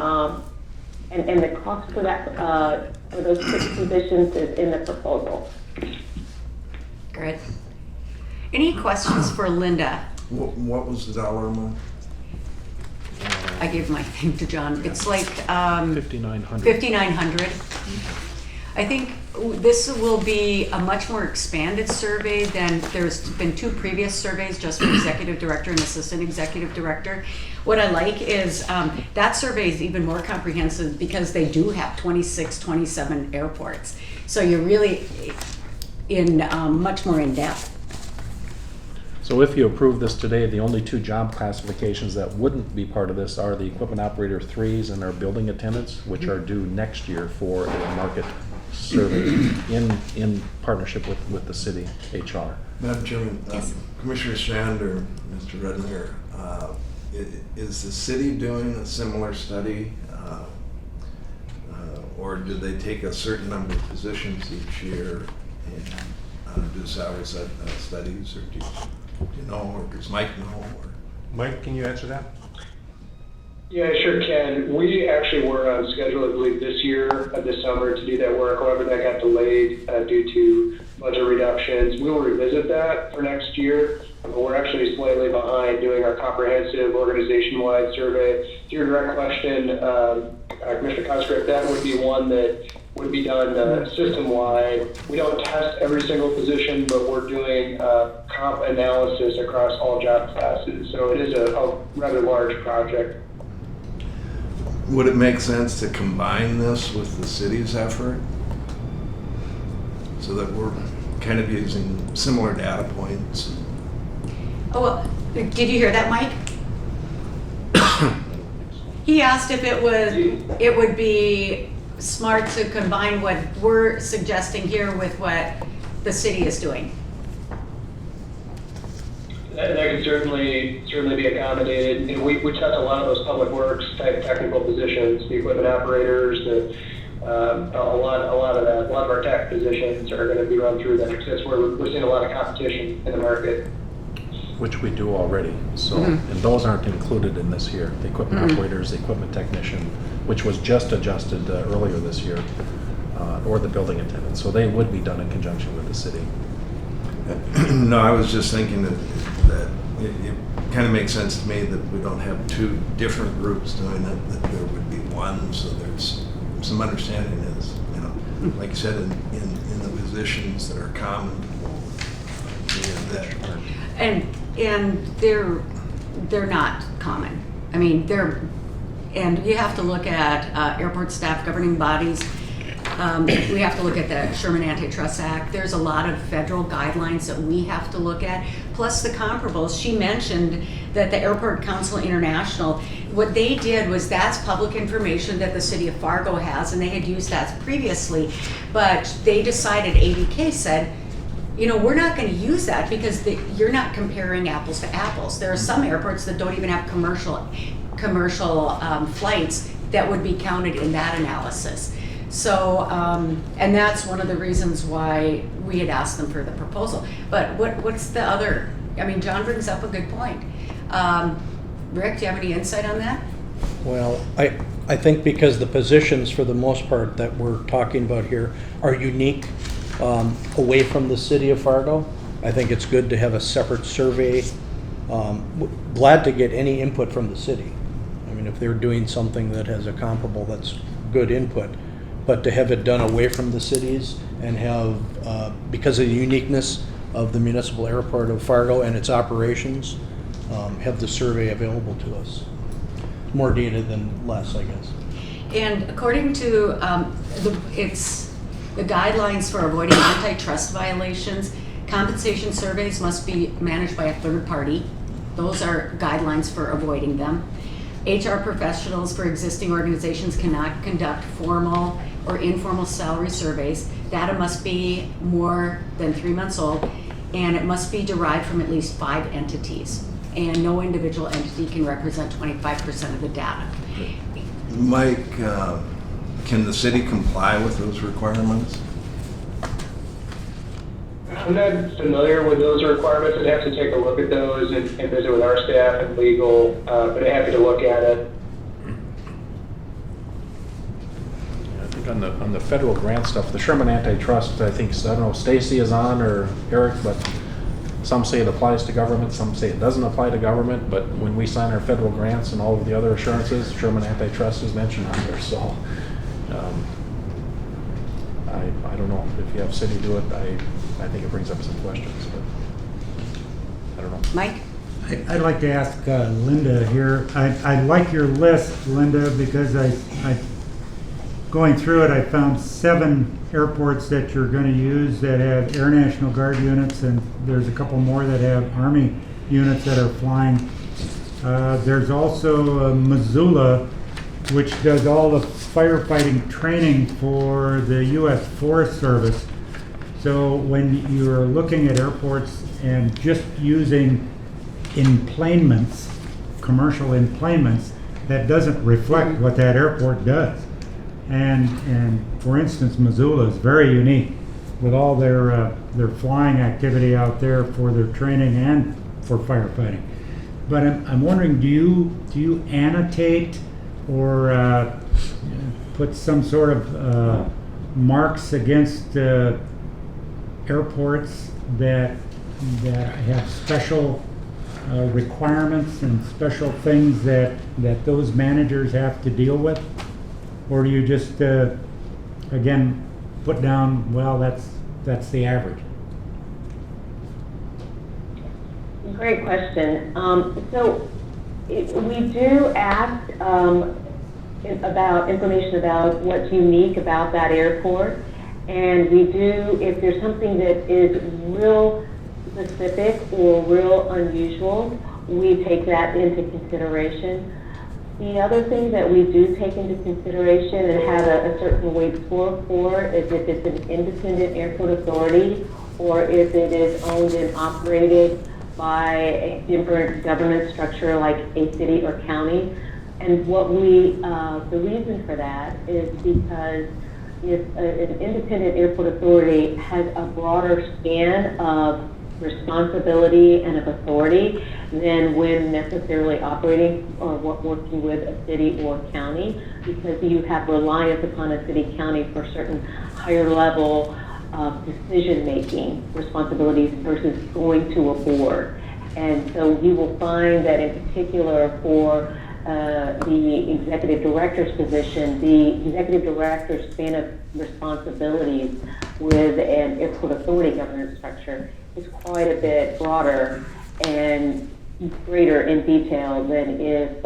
and the cost for that for those 6 positions is in the proposal. Good. Any questions for Linda? What was the dollar amount? I gave my thing to John. It's like 5,900. 5,900. I think this will be a much more expanded survey than there's been 2 previous surveys just for executive director and assistant executive director. What I like is that survey is even more comprehensive because they do have 26, 27 airports. So you're really in much more in depth. So if you approve this today, the only 2 job classifications that wouldn't be part of this are the equipment operator 3s and our building attendants, which are due next year for a market survey in partnership with the city HR. Madam Chairman, Yes. Commissioner Strand or Mr. Redlinger, is the city doing a similar study? Or do they take a certain number of positions each year and do salary studies, or do you know, or does Mike know? Or? Mike, can you answer that? Yeah, I sure can. We actually were on schedule, I believe, this summer to do that work. However, that got delayed due to budget reductions. We will revisit that for next year. But we're actually slightly behind doing our comprehensive organization-wide survey. To your direct question, Commissioner Conscript, that would be one that would be done system-wide. We don't test every single position, but we're doing comp analysis across all job classes. So it is a rather large project. Would it make sense to combine this with the city's effort so that we're kind of using similar data points? Oh, well, did you hear that, Mike? He asked if it would be smart to combine what we're suggesting here with what the city is doing. That can certainly be accommodated. You know, we touch a lot of those public works type technical positions, the equipment operators, a lot of our tech positions are going to be run through that because we're seeing a lot of competition in the market. Which we do already, so, and those aren't included in this here. The equipment operators, the equipment technician, which was just adjusted earlier this year, or the building attendant, so they would be done in conjunction with the city. No, I was just thinking that it kind of makes sense to me that we don't have 2 different groups doing it, that there would be one, so there's some understanding is, you know, like you said, in the positions that are common to both. And they're not common. I mean, and you have to look at airport staff governing bodies. We have to look at the Sherman Antitrust Act. There's a lot of federal guidelines that we have to look at, plus the comparables. She mentioned that the Airport Council International, what they did was that's public information that the city of Fargo has, and they had used that previously, but they decided, ADK said, you know, we're not going to use that because you're not comparing apples to apples. There are some airports that don't even have commercial flights that would be counted in that analysis. So, and that's one of the reasons why we had asked them for the proposal. But what's the other? I mean, John brings up a good point. Rick, do you have any insight on that? Well, I think because the positions, for the most part, that we're talking about here are unique away from the city of Fargo. I think it's good to have a separate survey. Glad to get any input from the city. I mean, if they're doing something that has a comparable, that's good input. But to have it done away from the cities and have, because of the uniqueness of the municipal airport of Fargo and its operations, have the survey available to us. More data than less, I guess. And according to the guidelines for avoiding antitrust violations, compensation surveys must be managed by a third party. Those are guidelines for avoiding them. HR professionals for existing organizations cannot conduct formal or informal salary surveys. Data must be more than 3 months old, and it must be derived from at least 5 entities. And no individual entity can represent 25% of the data. Mike, can the city comply with those requirements? I'm not familiar with those requirements. I'd have to take a look at those and visit with our staff and legal, but I'm happy to look at it. I think on the federal grant stuff, the Sherman Antitrust, I think, I don't know, Stacy is on or Eric, but some say it applies to government, some say it doesn't apply to government, but when we sign our federal grants and all of the other assurances, Sherman Antitrust is mentioned on there, so I don't know if you have city do it, I think it brings up some questions, but I don't know. Mike? I'd like to ask Linda here. I like your list, Linda, because going through it, I found 7 airports that you're going to use that have Air National Guard units, and there's a couple more that have Army units that are flying. There's also Missoula, which does all the firefighting training for the U.S. Forest Service. So when you're looking at airports and just using emplanements, commercial emplanements, that doesn't reflect what that airport does. And for instance, Missoula is very unique with all their flying activity out there for their training and for firefighting. But I'm wondering, do you annotate or put some sort of marks against airports that have special requirements and special things that those managers have to deal with? Or do you just, again, put down, well, that's the average? Great question. We do ask about information about what's unique about that airport, and we do, if there's something that is real specific or real unusual, we take that into consideration. The other thing that we do take into consideration and have a certain weight score for is if it's an independent airport authority or if it is owned and operated by a different government structure like a city or county. And the reason for that is because if an independent airport authority has a broader span of responsibility and of authority than when necessarily operating or working with a city or county, because you have reliance upon a city county for certain higher level decision-making responsibilities versus going to a board. And so you will find that in particular for the executive director's position, the executive director's span of responsibilities with an airport authority governance structure is quite a bit broader and greater in detail than if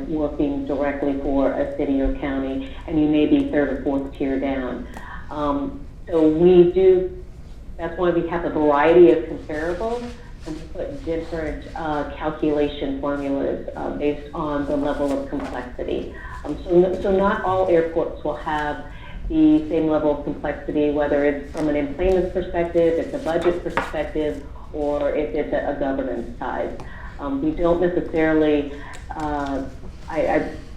working directly for a city or county, and you may be 3rd or 4th tier down. So we do, that's why we have a variety of comparables and we put different calculation formulas based on the level of complexity. So not all airports will have the same level of complexity, whether it's from an employment perspective, it's a budget perspective, or if it's a governance side. We don't necessarily,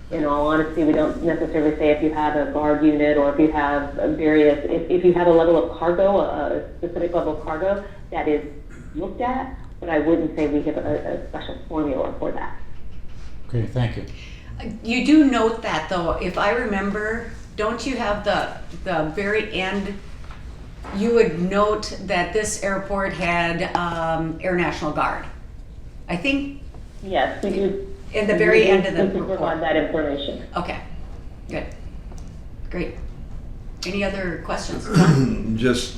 in all honesty, we don't necessarily say if you have a guard unit or if you have various, if you have a level of cargo, a specific level of cargo that is looked at, but I wouldn't say we have a special formula for that. Okay, thank you. You do note that though, if I remember, don't you have the very end, you would note that this airport had Air National Guard. I think. Yes, we do. In the very end of the we can provide that information. Okay, good, great. Any other questions? Just,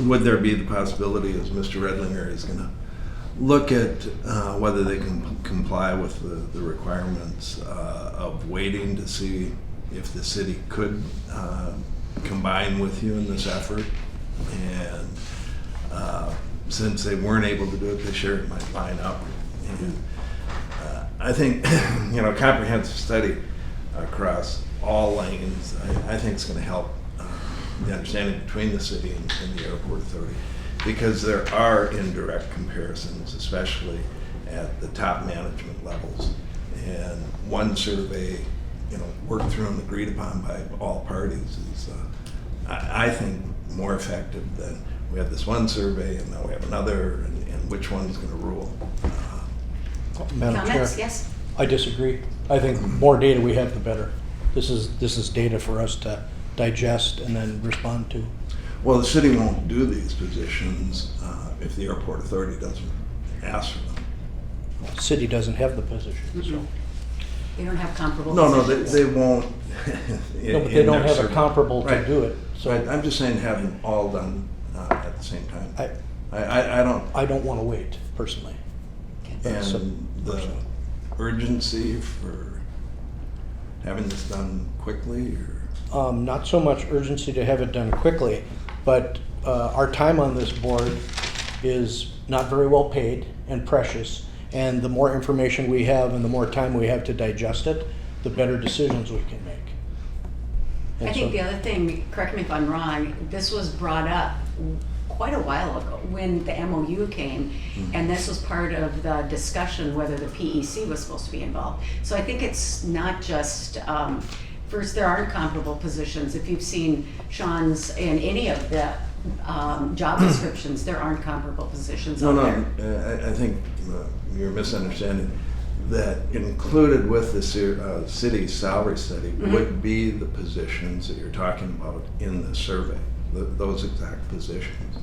would there be the possibility, as Mr. Redlinger is going to look at whether they can comply with the requirements of waiting to see if the city could combine with you in this effort? And since they weren't able to do it this year, it might line up. And I think, comprehensive study across all lanes, I think it's going to help the understanding between the city and the airport authority, because there are indirect comparisons, especially at the top management levels. And one survey, worked through and agreed upon by all parties is, I think, more effective than we have this one survey and now we have another, and which one's going to rule. Madam Chair, Comments? Yes. I disagree. I think the more data we have, the better. This is data for us to digest and then respond to. Well, the city won't do these positions if the airport authority doesn't ask for them. The city doesn't have the position, so. They don't have comparable No, positions. they won't. No, but they don't have a comparable to Right. do it, so. Right, I'm just saying have them all done at the same time. I don't want to wait, personally. So- And the urgency for having this done quickly, or? Not so much urgency to have it done quickly, but our time on this board is not very well paid and precious. And the more information we have and the more time we have to digest it, the better decisions we can make. And I think so- the other thing, correct me if I'm wrong, this was brought up quite a while ago when the MOU came, and this was part of the discussion whether the PEC was supposed to be involved. So I think it's not just, first, there aren't comparable positions. If you've seen Sean's in any of the job descriptions, there aren't comparable positions out there. No, I think you're misunderstanding. That included with the city salary study would be the positions that you're talking about in the survey, those exact positions.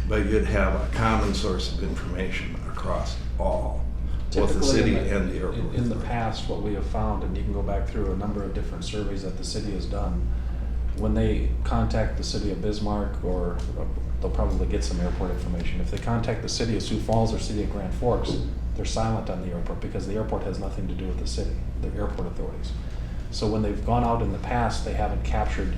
But you'd have a common source of information across all, both the Typically, city and the airport. In the past, what we have found, and you can go back through a number of different surveys that the city has done, when they contact the city of Bismarck, or they'll probably get some airport information. If they contact the city of Sioux Falls or city of Grand Forks, they're silent on the airport because the airport has nothing to do with the city, the airport authorities. So when they've gone out in the past, they haven't captured,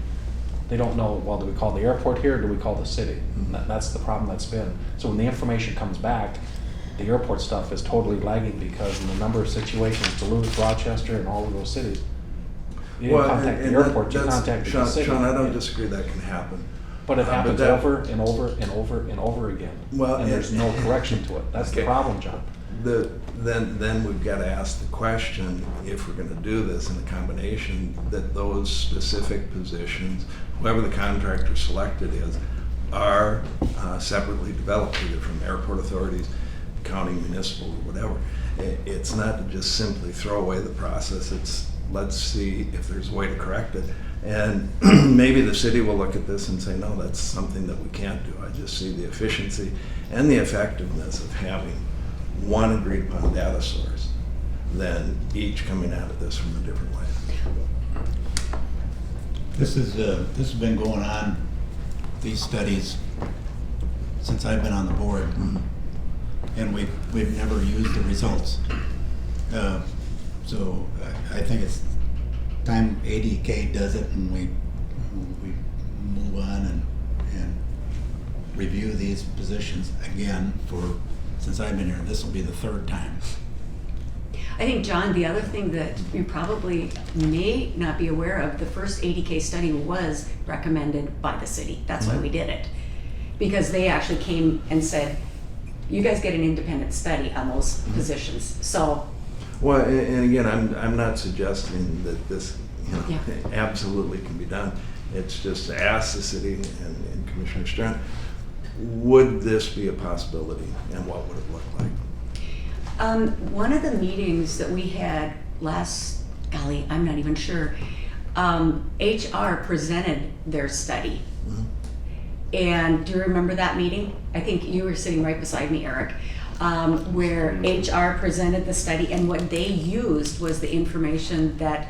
they don't know, well, do we call the airport here or do we call the city? And that's the problem that's been. So when the information comes back, the airport stuff is totally lagging because in a number of situations, Duluth, Rochester, and all of those cities, you didn't contact the airport, you contacted the city. Sean, I don't disagree that can happen. But it happens that- over and over and over and over again. Well, And there's no correction to it. That's the Okay. problem, John. Then we've got to ask the question, if we're going to do this in a combination, that those specific positions, whoever the contractor selected is, are separately developed, either from airport authorities, county, municipal, or whatever. It's not to just simply throw away the process. It's, let's see if there's a way to correct it. And maybe the city will look at this and say, no, that's something that we can't do. I just see the efficiency and the effectiveness of having one agreed upon data source than each coming at this from a different way. This has been going on, these studies, since I've been on the board, and we've never used the results. So I think it's time ADK does it, and we move on and review these positions again. Since I've been here, this will be the third time. I think, John, the other thing that you probably may not be aware of, the first ADK study was recommended by the city. That's why we did it. Because they actually came and said, you guys get an independent study on those positions. So, Well, and again, I'm not suggesting that this Yeah. absolutely can be done. It's just to ask the city and Commissioner Strand, would this be a possibility, and what would it look like? one of the meetings that we had last, golly, I'm not even sure, HR presented their study. And do you remember that meeting? I think you were sitting right beside me, Eric, where HR presented the study, and what they used was the information that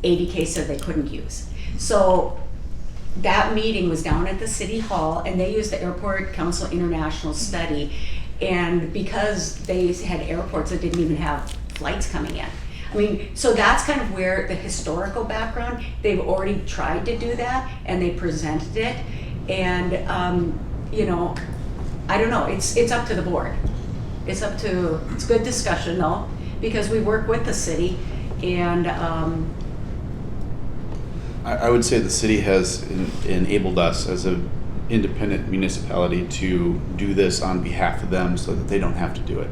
ADK said they couldn't use. So that meeting was down at the city hall, and they used the Airport Council International study. And because they had airports that didn't even have flights coming in. I mean, so that's kind of where the historical background, they've already tried to do that, and they presented it. And, you know, I don't know, it's up to the board. It's good discussion though, because we work with the city, and, I would say the city has enabled us as an independent municipality to do this on behalf of them so that they don't have to do it.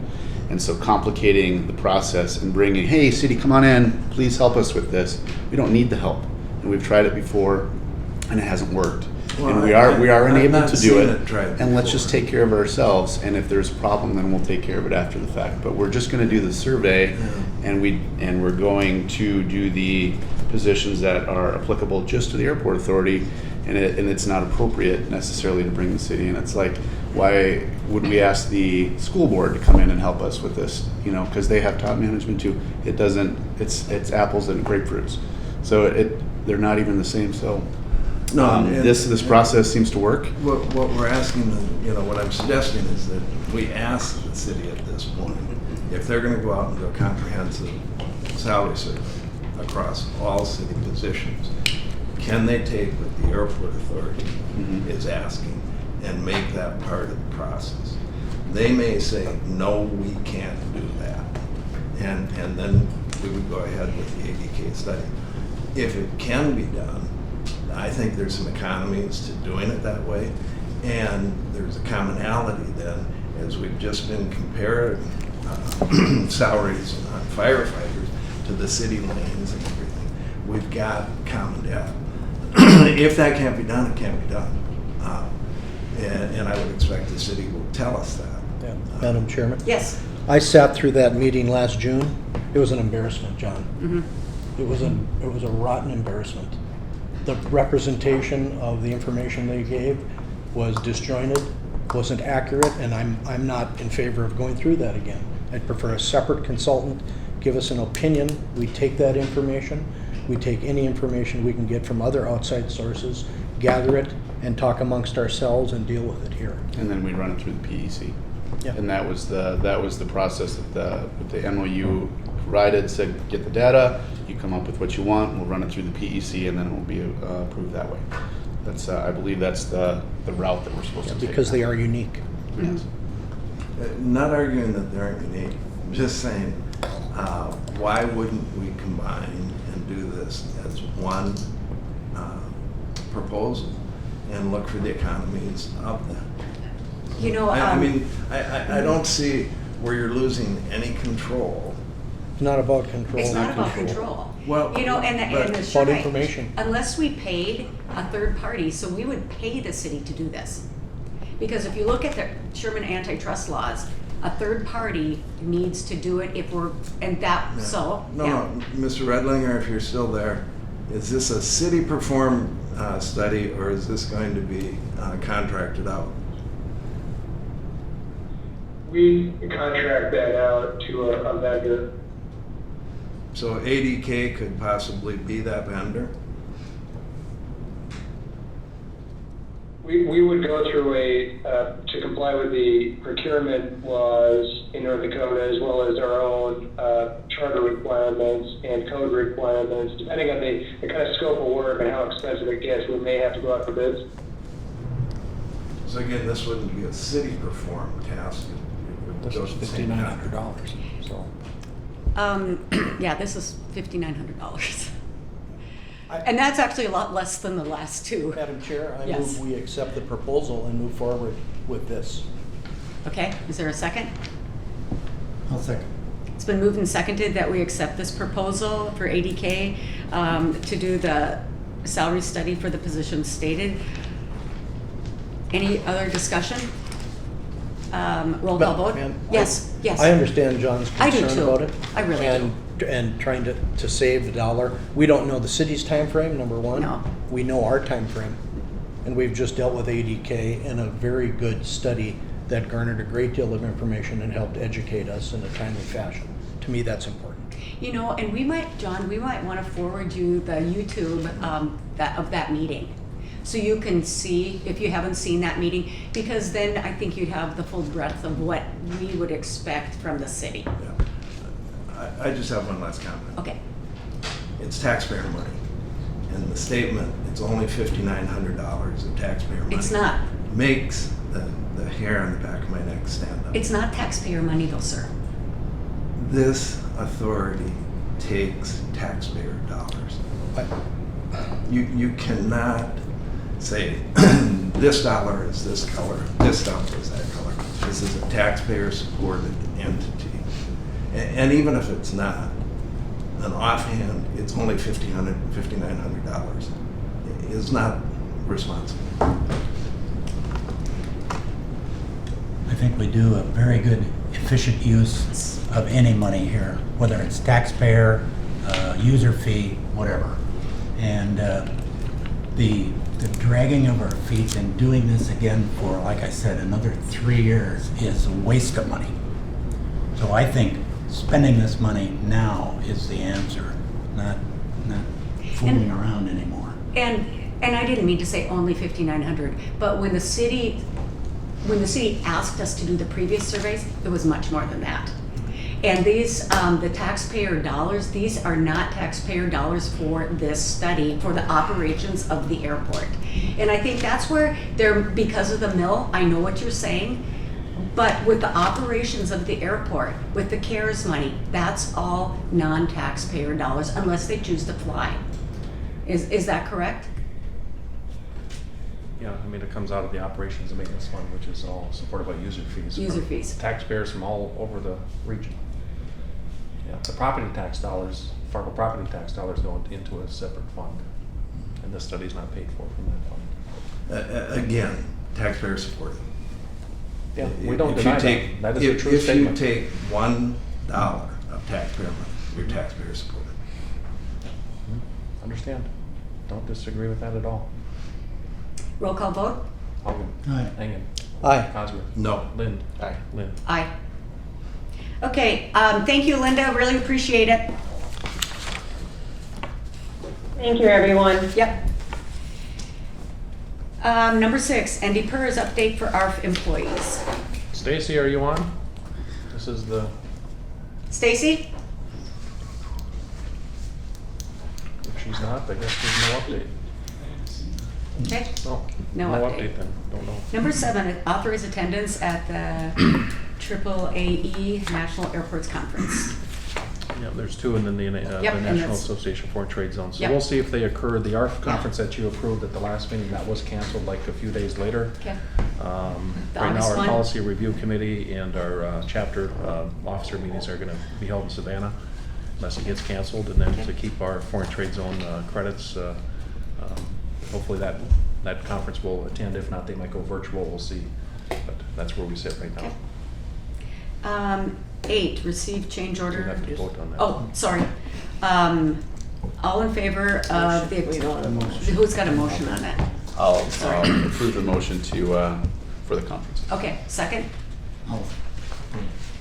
And so complicating the process and bringing, hey, city, come on in, please help us with this. We don't need the help. And we've tried it before. and it hasn't worked. Well, And we are I've enabled not to do seen it, it tried and let's before. just take care of ourselves, and if there's a problem, then we'll take care of it after the fact. But we're just gonna do the survey, and we're going to do the positions that are applicable just to the airport authority, and it's not appropriate necessarily to bring the city in. It's like, why would we ask the school board to come in and help us with this? You know, because they have top management too. It doesn't, it's apples and grapefruits. So they're not even the same, so. This process seems to work. What we're asking, what I'm suggesting is that we ask the city at this point, if they're gonna go out and do a comprehensive salary survey across all city positions, can they take what the airport authority is asking and make that part of the process? They may say, no, we can't do that. And then we would go ahead with the ADK study. If it can be done, I think there's some economies to doing it that way, and there's a commonality then, as we've just been comparing salaries on firefighters to the city lanes and everything. We've got common data. If that can't be done, it can't be done. And I would expect the city will tell us that. Yeah. Madam Chairman? Yes. I sat through that meeting last June. It was an embarrassment, John. It was a rotten embarrassment. The representation of the information they gave was disjointed, wasn't accurate, and I'm not in favor of going through that again. I'd prefer a separate consultant give us an opinion. We take that information. We take any information we can get from other outside sources, gather it, and talk amongst ourselves and deal with it here. And then we run it through the PEC. Yeah. And that was the process that the MOU provided, said get the data, you come up with what you want, we'll run it through the PEC, and then it will be approved that way. That's I believe that's the route that we're supposed to take. Because they are unique. Yes. Not arguing that they aren't unique, I'm just saying, why wouldn't we combine and do this as one proposal and look for the economies of that? You know, I mean, I don't see where you're losing any control. It's not about control. it's not about control. Well, You know, and but- the About survey, information. unless we paid a third party, so we would pay the city to do this. Because if you look at the Sherman antitrust laws, a third party needs to do it if we're, and that, Yeah. so, No, yeah. no, Mr. Redlinger, if you're still there, is this a city performed study, or is this going to be contracted out? We contract that out to a vendor. So ADK could possibly be that vendor? We would go through to comply with the procurement laws in North Dakota, as well as our own charter requirements and code requirements. Depending on the kind of scope of work and how expensive it gets, we may have to go out for bids. So again, this wouldn't be a city performed task. It would This go is to the same contract. $5,900, so. Yeah, this is $5,900. And that's actually a lot less than the last two. Madam Chair, I Yes. move we accept the proposal and move forward with this. Okay, is there a second? I'll second. It's been moved and seconded that we accept this proposal for ADK to do the salary study for the positions stated. Any other discussion? Roll call vote? Ma'am, Yes, yes. I understand John's I do concern too. about it. I really and, And trying to save the dollar. We don't know the city's time frame, number one. No. We know our time frame. And we've just dealt with ADK in a very good study that garnered a great deal of information and helped educate us in a timely fashion. To me, that's important. You know, and we might, John, we might want to forward you the YouTube of that meeting. So you can see, if you haven't seen that meeting, because then I think you'd have the full breadth of what we would expect from the city. Yeah. I just have one last comment. Okay. It's taxpayer money. And the statement, it's only $5,900 of taxpayer money. It's not. Makes the hair on the back of my neck stand up. It's not taxpayer money though, sir. This authority takes taxpayer dollars. You cannot say, this dollar is this color, this dollar is that color. This is a taxpayer-supported entity. And even if it's not, an offhand, it's only $5,900. It's not responsible. I think we do a very good, efficient use of any money here, whether it's taxpayer, user fee, whatever. And the dragging of our feet and doing this again for, like I said, another 3 years is a waste of money. So I think spending this money now is the answer, not fooling around anymore. And I didn't mean to say only 5,900, but when the city asked us to do the previous surveys, it was much more than that. And these, the taxpayer dollars, these are not taxpayer dollars for this study, for the operations of the airport. And I think that's where because of the mill, I know what you're saying, but with the operations of the airport, with the CARES money, that's all non-taxpayer dollars unless they choose to fly. Is that correct? Yeah, I mean, it comes out of the operations and maintenance fund, which is all supported by user fees. User from fees. Taxpayers from all over the region. Yeah, the property tax dollars, Fargo property tax dollars go into a separate fund. And this study's not paid for from that fund. Again, taxpayer supported. Yeah, we don't If you deny take- that. That is a true statement. If you take $1 of taxpayer money, you're taxpayer supported. Understand. Don't disagree with that at all. Roll call vote? Hogan. Aye. Engen. Aye. Cosworth. No. Lind. Aye. Lind. Aye. Okay, thank you, Linda, really appreciate it. Thank you, everyone. Yep. Number 6, Andy PERS update for ARF employees. Stacy, are you on? This is the, Stacy? if she's not, I guess there's no update. Okay. No. No No update. update then, don't know. Number 7, authorize attendance at the AAAE National Airports Conference. Yeah, there's 2 and then the Yep, the and National that's- Association for Trade Zones. So Yep. we'll see if they occur. The ARF conference that you approved at the last meeting, that was canceled like a few days later. Okay. The Right now, August our one? policy review committee and our chapter officer meetings are gonna be held in Savannah unless it gets canceled. And then to keep our foreign trade zone credits, hopefully that conference will attend. If not, they might go virtual, we'll see. But that's where we sit right now. Okay. 8, receive change order. We have to vote on that. Oh, sorry. All in favor of the, who's got a motion on that? I'll Sorry. approve the motion for the conference. Okay, second. Oh,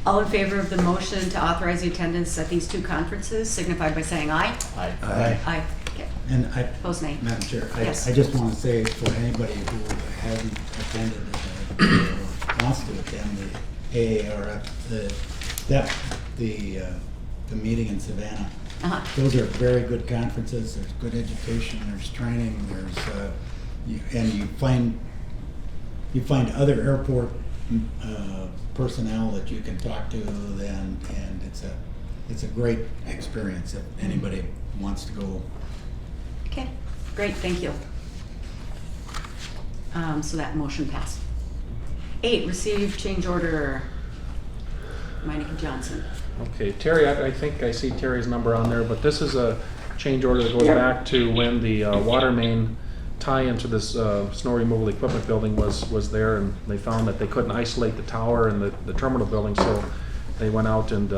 All in favor of the motion to authorize the attendance at these 2 conferences, signify by saying aye. Aye. Aye. Aye. Okay. And Opposed, nay. Madam Chair, Yes. I just want to say for anybody who hasn't attended or wants to attend the AARF, the meeting in Savannah, Uh-huh. those are very good conferences. There's good education, there's training, and you find other airport personnel that you can talk to, and it's a great experience if anybody wants to go. Okay, great, thank you. So that motion passed. 8, receive change order. Meineke Johnson. Okay, Terry, I think I see Terry's number on there, but this is a change order that goes back to when the water main tie into this snow removal equipment building was there, and they found that they couldn't isolate the tower and the terminal building, so they went out and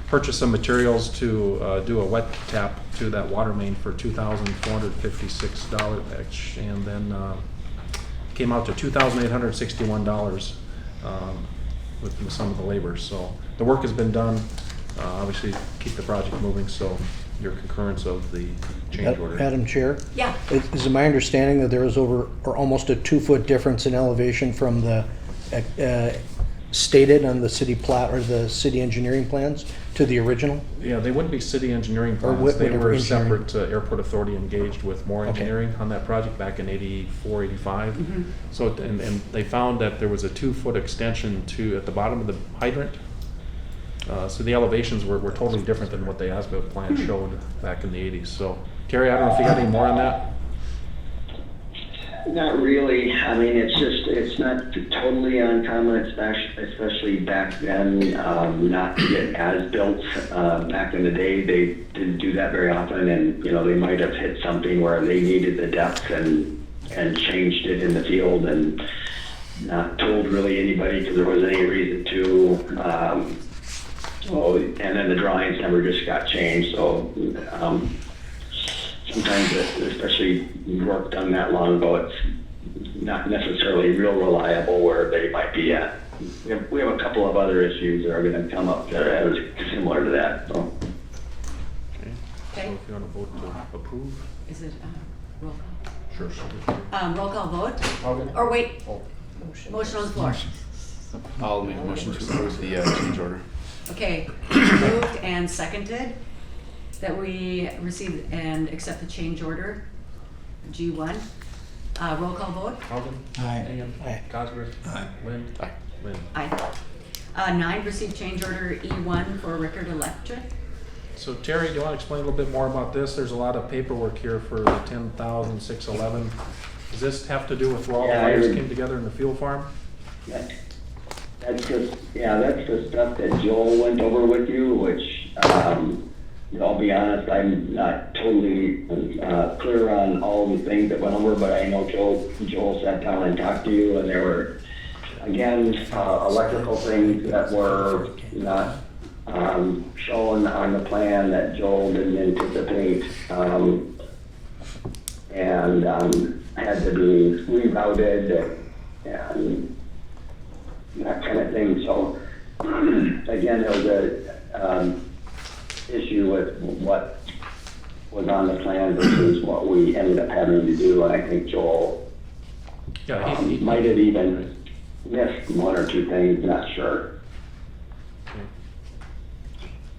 purchased some materials to do a wet tap to that water main for $2,456, and then came out to $2,861 with some of the labor. So the work has been done, obviously keep the project moving, so your concurrence of the change order. Madam Chair? Yeah. Is it my understanding that there was over, or almost a 2-foot difference in elevation from the stated on the city plat, or the city engineering plans to the original? Yeah, they wouldn't be city engineering Or plans. They whatever were engineering. separate. Airport Authority engaged with more Okay. engineering on that project back in 84, 85. Mhm. So, and they found that there was a 2-foot extension at the bottom of the hydrant. So the elevations were totally different than what the as-built plan showed back in the 80s. So Terry, I don't know if you got any more on that? Not really. I mean, it's not totally uncommon, especially back then, not to get as-built. Back in the day, they didn't do that very often, and, they might have hit something where they needed the depth, and and changed it in the field and not told really anybody because there wasn't any reason to. So, and then the drawings never just got changed. So sometimes, especially work done that long ago, it's not necessarily real reliable where they might be at. We have a couple of other issues that are going to come up that are similar to that. So. Okay. Okay. So if you want to vote to approve? Is it roll call? Sure. Roll call vote? Okay. Or wait, Oh, motion on the floor. I'll make a motion to approve the change order. Okay, moved and seconded that we receive and accept the change order, G1. Roll call vote? Hogan? Aye. Hingham? Aye. Cosgrove? Aye. Lind? Aye. Lind. Aye. 9, receive change order E1 for Rickard Electric. So Terry, do you want to explain a little bit more about this? There's a lot of paperwork here for the 10,611. Does this have to do with where all the Yeah, wires came together in the fuel farm? That's just, that's the stuff that Joel went over with you, which, I'll be honest, I'm not totally clear on all the things that went over, but I know Joel sat down and talked to you, and there were, again, electrical things that were not shown on the plan that Joel didn't anticipate, and had to be rerouted and that kind of thing. So again, there was a issue with what was on the plan versus what we ended up having to do, and I think Joel Yeah, he might have even missed one or two things, not sure.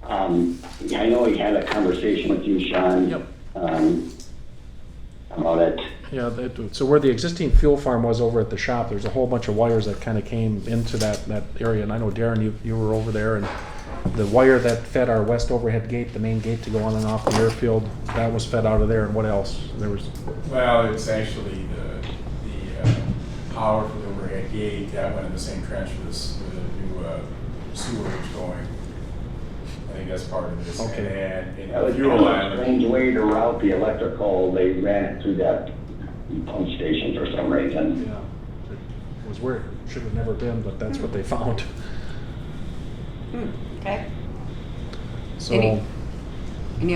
I know he had a conversation with you, Sean. Yep. About it. Yeah, so where the existing fuel farm was over at the shop, there's a whole bunch of wires that kind of came into that area. And I know, Darren, you were over there, and the wire that fed our west overhead gate, the main gate to go on and off the airfield, that was fed out of there. And what else? There was. Well, it's actually the power for the overhead gate that went in the same trench with the new sewerage going. I think that's part of this. Okay. And That was fuel line. a strange way to route the electrical. They ran it through that pump station for some reason. Yeah, it was where it should have never been, but that's what they found. Okay. So. Any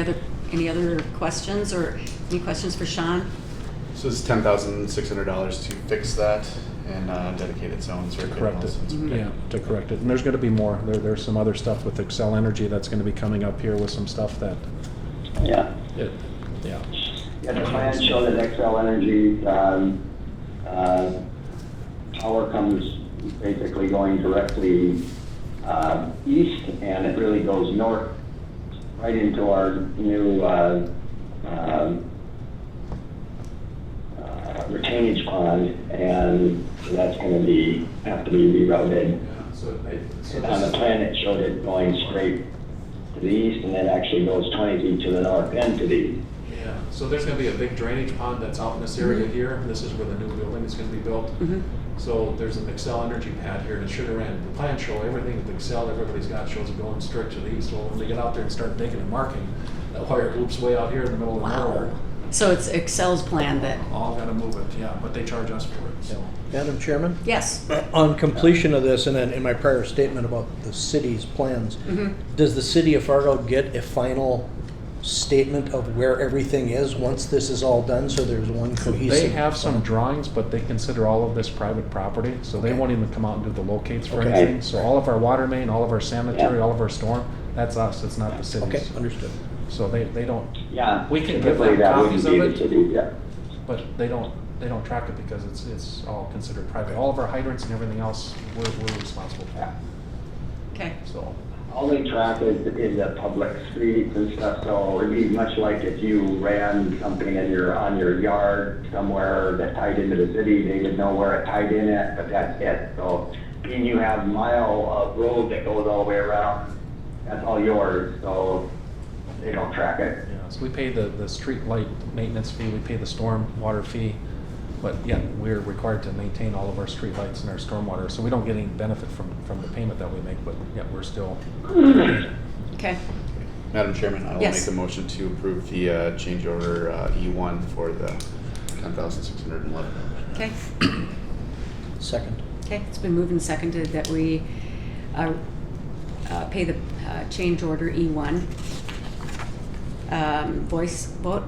other questions, or any questions for Sean? So it's $10,600 to fix that and dedicated zones. To correct it, yeah, to correct it. And there's gonna be more. There's some other stuff with Excel Energy that's gonna be coming up here with some stuff that, Yeah. yeah. Yeah, the plan showed that XL Energy, power comes basically going directly east, and it really goes north right into our new retainage pond, and that's going to have to be rerouted. And on the plan, it showed it going straight to the east, and then actually goes 20 feet to the north and to the east. Yeah, so there's gonna be a big drainage pond that's out in this area here. This is where the new building is gonna be built. So there's an Excel Energy pad here, and it should have ran, the plan show, everything with Excel, everybody's got shows it going straight to the east. Well, when they get out there and start digging and marking, that wire loops way out here in the middle of nowhere. So it's Excel's plan that, All gotta move it, yeah, but they charge us for it, so. Madam Chairman? yes. On completion of this, and then in my prior statement about the city's plans, does the city of Fargo get a final statement of where everything is once this is all done, so there's one cohesive? They have some drawings, but they consider all of this private property, so they won't even come out and do the locates for Okay. anything. So all of our water main, all of our sanitary, all of the storm, that's us, it's not the city's. Okay, understood. So they don't, Yeah. We can give typically them that wouldn't copies be of the it. city, yeah. but they don't track it because it's all considered private. All of our hydrants and everything else, we're responsible for, Okay. so. All they track is the public streets and stuff, so it'd be much like if you ran something on your yard somewhere that tied into the city, they would know where it tied in at, but that's it. So, and you have a mile of road that goes all the way around, that's all yours, so they don't track it. Yeah, so we pay the street light maintenance fee, we pay the storm water fee, but yeah, we're required to maintain all of our street lights and our stormwater, so we don't get any benefit from the payment that we make, but yeah, we're still. Okay. Madam Chairman, I will Yes. make a motion to approve the change order E1 for the $10,611. Okay, Second. okay, it's been moved and seconded that we pay the change order E1. Voice vote?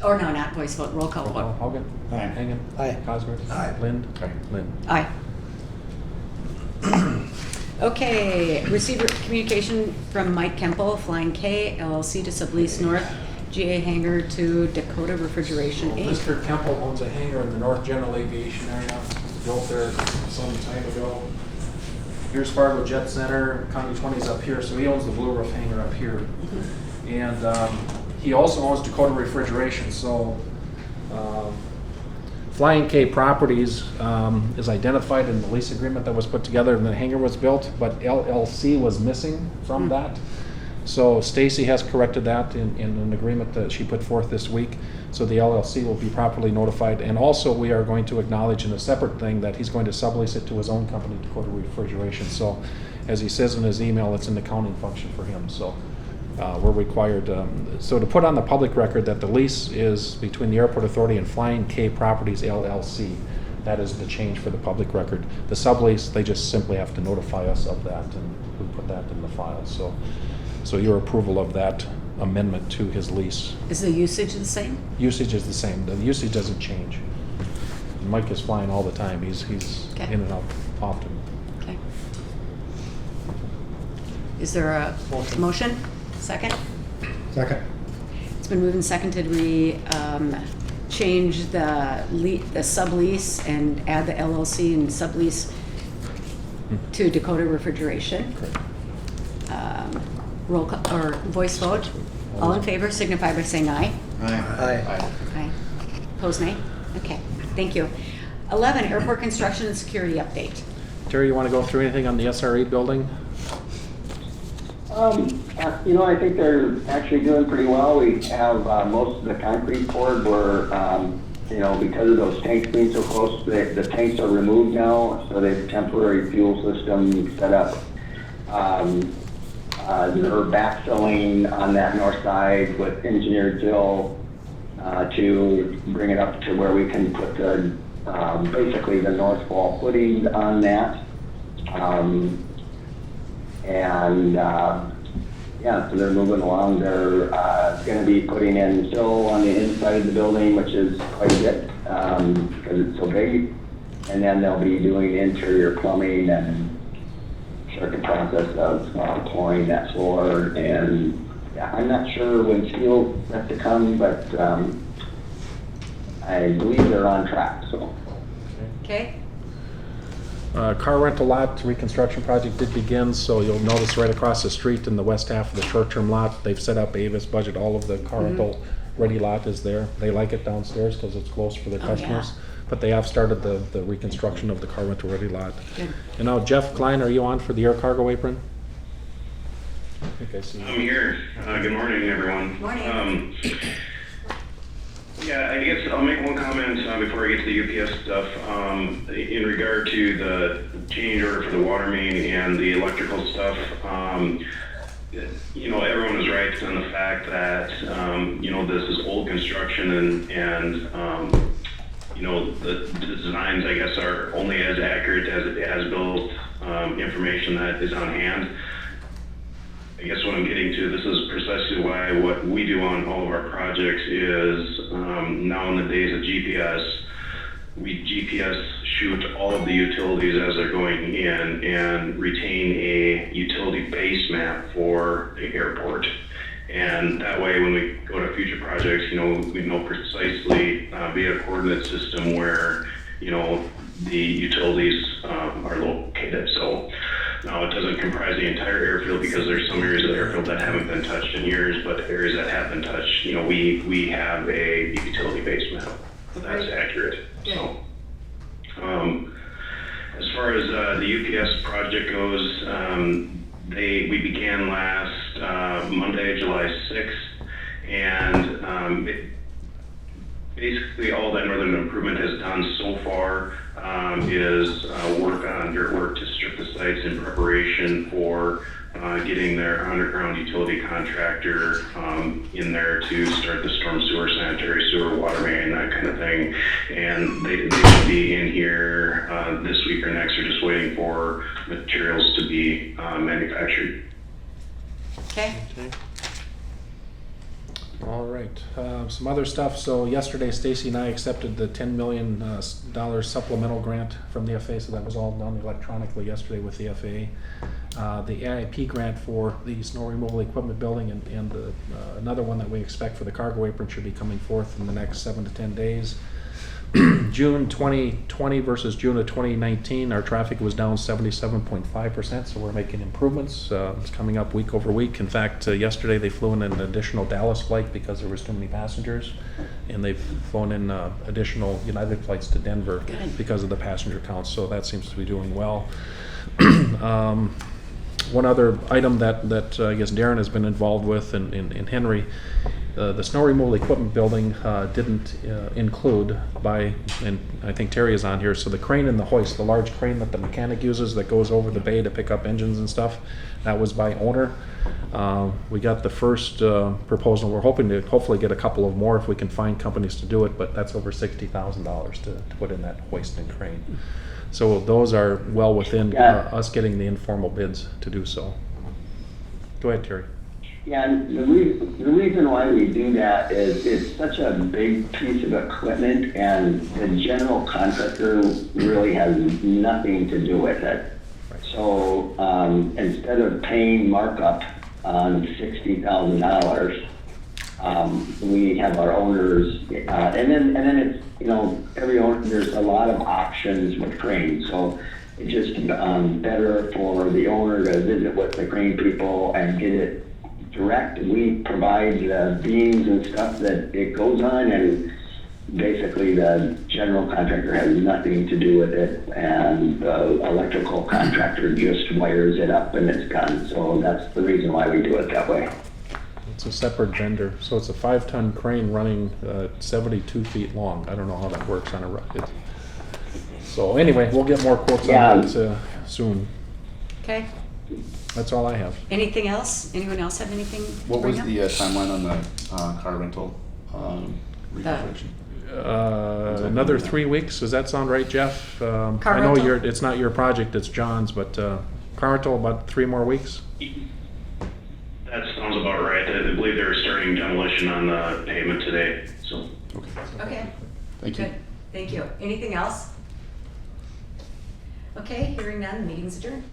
Or no, not voice vote, roll call vote. Hogan? Aye. Hagan? Aye. Cosgrove? Aye. Lind? Lind. Aye. Okay, receiver communication from Mike Kemple, Flying K LLC to sublease North GA hangar to Dakota Refrigeration Inc. Mr. Kemple owns a hangar in the North General Aviation area, built there some time ago. Here's Fargo Jet Center, County 20's up here, so he owns the Blue Roof hangar up here. And he also owns Dakota Refrigeration, so Flying K Properties is identified in the lease agreement that was put together and the hangar was built, but LLC was missing from that. So Stacy has corrected that in an agreement that she put forth this week. So the LLC will be properly notified. And also we are going to acknowledge in a separate thing that he's going to sublease it to his own company, Dakota Refrigeration. So as he says in his email, it's an accounting function for him. So we're required, so to put on the public record that the lease is between the Airport Authority and Flying K Properties LLC. That is the change for the public record. The sublease, they just simply have to notify us of that, and we put that in the file. So your approval of that amendment to his lease. Is the usage the same? Usage is the same. The usage doesn't change. Mike is flying all the time. He's Okay. in and out often. Okay. Is there a motion? Second? Second. It's been moved and seconded. We change the sublease and add the LLC and sublease to Dakota Refrigeration. Roll call, or voice vote. All in favor signify by saying aye. Aye. Aye. Opposed, nay? Okay, thank you. 11, airport construction and security update. Terry, you want to go through anything on the SRE building? I think they're actually doing pretty well. We have most of the concrete poured. We're, because of those tanks being so close, the tanks are removed now, so they have temporary fuel system set up. They're backfilling on that north side with engineered fill to bring it up to where we can put the basically the north wall footing on that. So they're moving along. They're going to be putting in fill on the inside of the building, which is quite a bit because it's so big. And then they'll be doing interior plumbing and start the process of pouring that floor. And I'm not sure when steel has to come, but I believe they're on track. So. Okay. Car rental lot reconstruction project did begin, so you'll notice right across the street in the west half of the short-term lot, they've set up Avis budget. All of the car rental ready lot is there. They like it downstairs because it's close for their customers. But they have started the reconstruction of the car rental ready lot. Good. And now Jeff Klein, are you on for the air cargo apron? I think I see you. I'm here. Good morning, everyone. Morning. Yeah, I guess I'll make one comment before I get to the UPS stuff. In regard to the change order for the water main and the electrical stuff, everyone is right on the fact that, this is old construction and the designs, I guess, are only as accurate as it has built information that is on hand. I guess what I'm getting to, this is precisely why what we do on all of our projects is, now in the days of GPS, we GPS shoot all of the utilities as they're going in and retain a utility base map for the airport. And that way, when we go to future projects, we know precisely via a coordinate system where, the utilities are located. So now it doesn't comprise the entire airfield because there's some areas of the airfield that haven't been touched in years, but areas that have been touched, we have a utility base map that's accurate. So, as far as the UPS project goes, we began last Monday, July 6th, and basically all that Northern Improvement has done so far is work on dirt work to strip the sites in preparation for getting their underground utility contractor in there to start the storm sewer, sanitary sewer, water main, that kind of thing. And they should be in here this week or next. They're just waiting for materials to be manufactured. Okay. All right, some other stuff. So yesterday, Stacy and I accepted the $10 million supplemental grant from the FAA, so that was all done electronically yesterday with the FAA. The AIP grant for the snow removal equipment building and another one that we expect for the cargo apron should be coming forth in the next 7 to 10 days. June 2020 versus June of 2019, our traffic was down 77.5%, so we're making improvements. It's coming up week over week. In fact, yesterday they flew in an additional Dallas flight because there was too many passengers, and they've flown in additional United flights to Denver because of the passenger count, so that seems to be doing well. One other item that I guess Darren has been involved with in Henry, the snow removal equipment building didn't include and I think Terry is on here, so the crane and the hoist, the large crane that the mechanic uses that goes over the bay to pick up engines and stuff, that was by owner. We got the first proposal. We're hoping to hopefully get a couple of more if we can find companies to do it, but that's over $60,000 to put in that hoist and crane. So those are well within us getting the informal bids to do so. Go ahead, Terry. Yeah, and the reason why we do that is it's such a big piece of equipment, and the general contractor really has nothing to do with it. So instead of paying markup on $60,000, we have our owners, and then it's, every owner, there's a lot of options with cranes. So it's just better for the owner to visit with the crane people and get it direct. We provide the beams and stuff that it goes on, and basically the general contractor has nothing to do with it, and the electrical contractor just wires it up and it's done. So that's the reason why we do it that way. It's a separate vendor, so it's a 5-ton crane running 72 feet long. I don't know how that works on a rocket. So anyway, we'll get more quotes on that soon. Okay. That's all I have. Anything else? Anyone else have anything to What bring was up? the timeline on the car rental reconstruction? Another 3 weeks. Does that sound right, Jeff? Car I know rental? it's not your project, it's John's, but car rental about 3 more weeks. That sounds about right. I believe they're starting demolition on the pavement today, so. Okay. Thank you. Good. Thank you. Anything else? Okay, hearing none, meeting's adjourned.